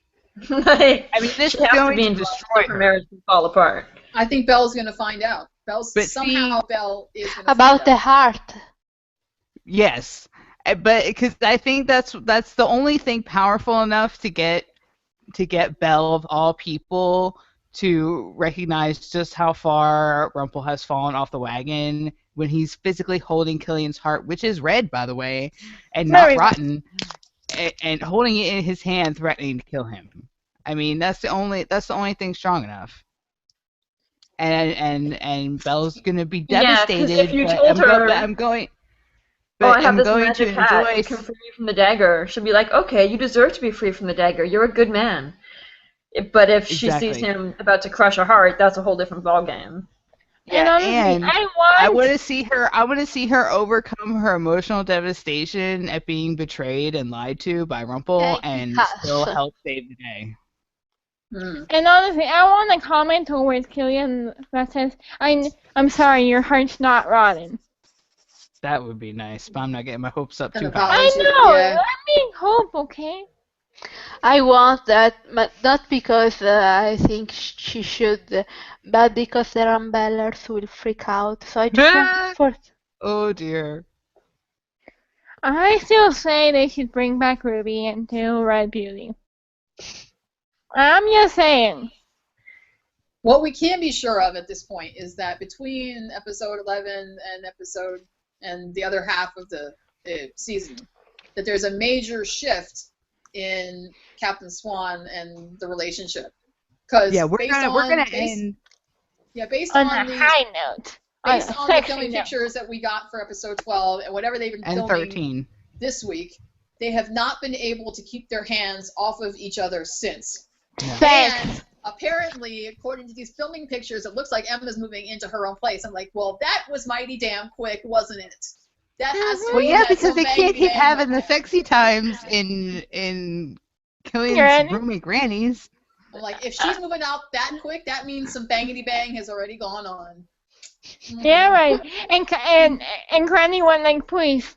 Like, I mean, this she is has to going be to involved destroy if her her. marriage can fall apart. I think Belle's going to find out. But Somehow see- Belle is going to About find the out. heart. Yes, but because I think that's the only thing powerful enough to get Belle of all people to recognize just how far Rumple has fallen off the wagon when he's physically holding Killian's heart, which is red, by the way, and not Very rotten, and holding it in his hand, threatening to kill him. I mean, that's the only thing strong enough. And Belle's gonna be Yeah, 'cause devastated. if you but told her- I'm going. Oh, But I have I'm this going magic to hat. enjoy. You can free you from the dagger. She'll be like, okay, you deserve to be free from the dagger. You're a good man. But if she sees Exactly. him about to crush a heart, that's a whole different ballgame. and honestly, and I I want. want to see her. I want to see her overcome her emotional devastation at being betrayed and lied to by Rumple, and Yes. still help save the day. Hmm. And honestly, I want a comment towards Killian that says, I'm sorry, your heart's not rotten. That would be nice, but I'm not getting my hopes up An too high. I apology. know, Yeah. let me hope, okay? I want that, but not because I think she should, but because the Rambellers will freak out. So I just want for Oh dear. I still say they should bring back Ruby and do Red Beauty. I'm just saying. What we can be sure of at this point is that between episode 11 and the other half of the season, that there's a major shift in Captain Swan and the relationship. Because Yeah, we're gonna end. Yeah, based On on a the high note. based On a on the sexy filming note. pictures that we got for episode 12 and whatever they've been And filming 13. this week, they have not been able to keep their hands off of each other since. Thanks. And apparently, according to these filming pictures, it looks like Emma's moving into her own place. I'm like, well, that was mighty damn quick, wasn't it? That has to Well, mean yeah, that because some they can't keep bang having the went down. sexy times in Killian's Granny. room at Granny's. I'm like, if she's moving out that quick, that means some bangity bang has already gone on. Yeah, right. And Granny went like, please,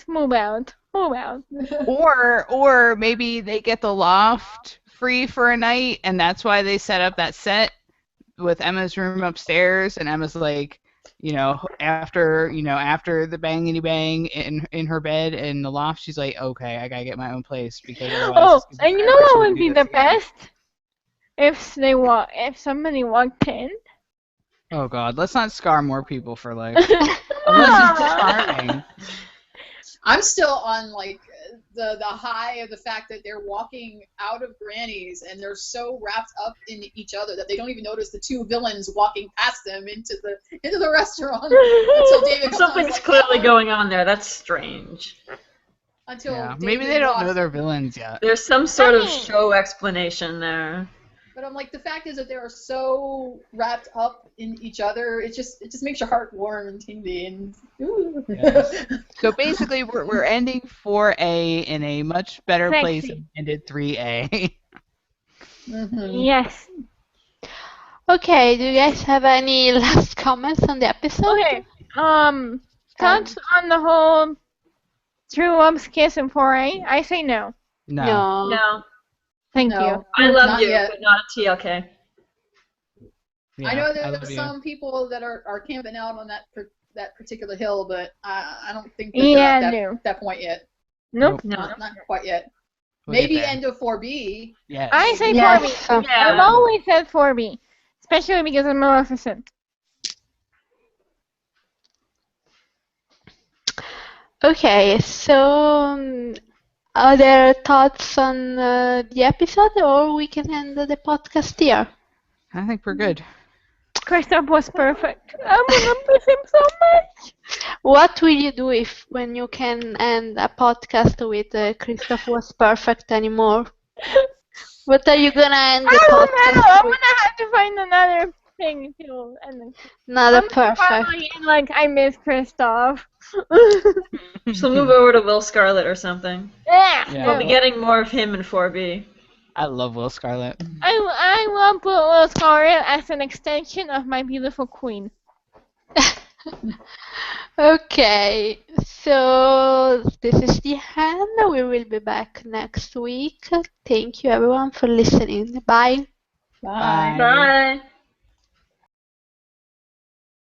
move out. Or maybe they get the loft free for a night, and that's why they set up that set with Emma's room upstairs, and Emma's like, after the bangity bang in her bed in the loft, she's like, okay, I gotta get my own place because otherwise it's gonna And be you know forever. She what might would do be this the again. best? If somebody walked in. Oh God, let's not scar more people for life. Unless it's charming. I'm still on like the high of the fact that they're walking out of Granny's and they're so wrapped up in each other that they don't even notice the two villains walking past them into the restaurant until David comes on, Something's like, clearly going on there. That's strange. Until Yeah, David maybe they don't know walks they're in. villains yet. There's some sort of show explanation there. But I'm like, the fact is that they are so wrapped up in each other. It just makes your heart warm and tingly. And Yes. So basically, we're ending 4A in a much better place Sexy. than we ended 3A. Yes. Okay, do you guys have any last comments on the episode? Okay. Thoughts on the whole True Love's kiss in 4A? I say no. No. No. Thank No. you. I love Not you, yet. but not a TLK. Yeah, I know I there's love you. some people that are camping out on that particular hill, but I don't think that Yeah, they're no. at that point yet. Nope. No. Not quite yet. We'll get Maybe there. end of 4B. Yes. I say Yes. 4B. I've always said 4B. Especially because of Maleficent. Okay, so other thoughts on the episode, or we can end the podcast here? I think we're good. Kristoff was perfect. I'm gonna miss him so much. What will you do when you can end a podcast with Christoph was perfect anymore? What are you gonna end the I don't podcast know. I'm with? gonna have to find another thing to end. Not a I'm gonna perfect. probably end like I miss Kristoff. She'll move over to Will Scarlet or something. Yeah. We'll be getting more of him in 4B. I love Will Scarlet. I love Will Scarlet as an extension of my beautiful queen. Okay, so this is the end. We will be back next week. Thank you everyone for listening. Bye. Bye. Bye.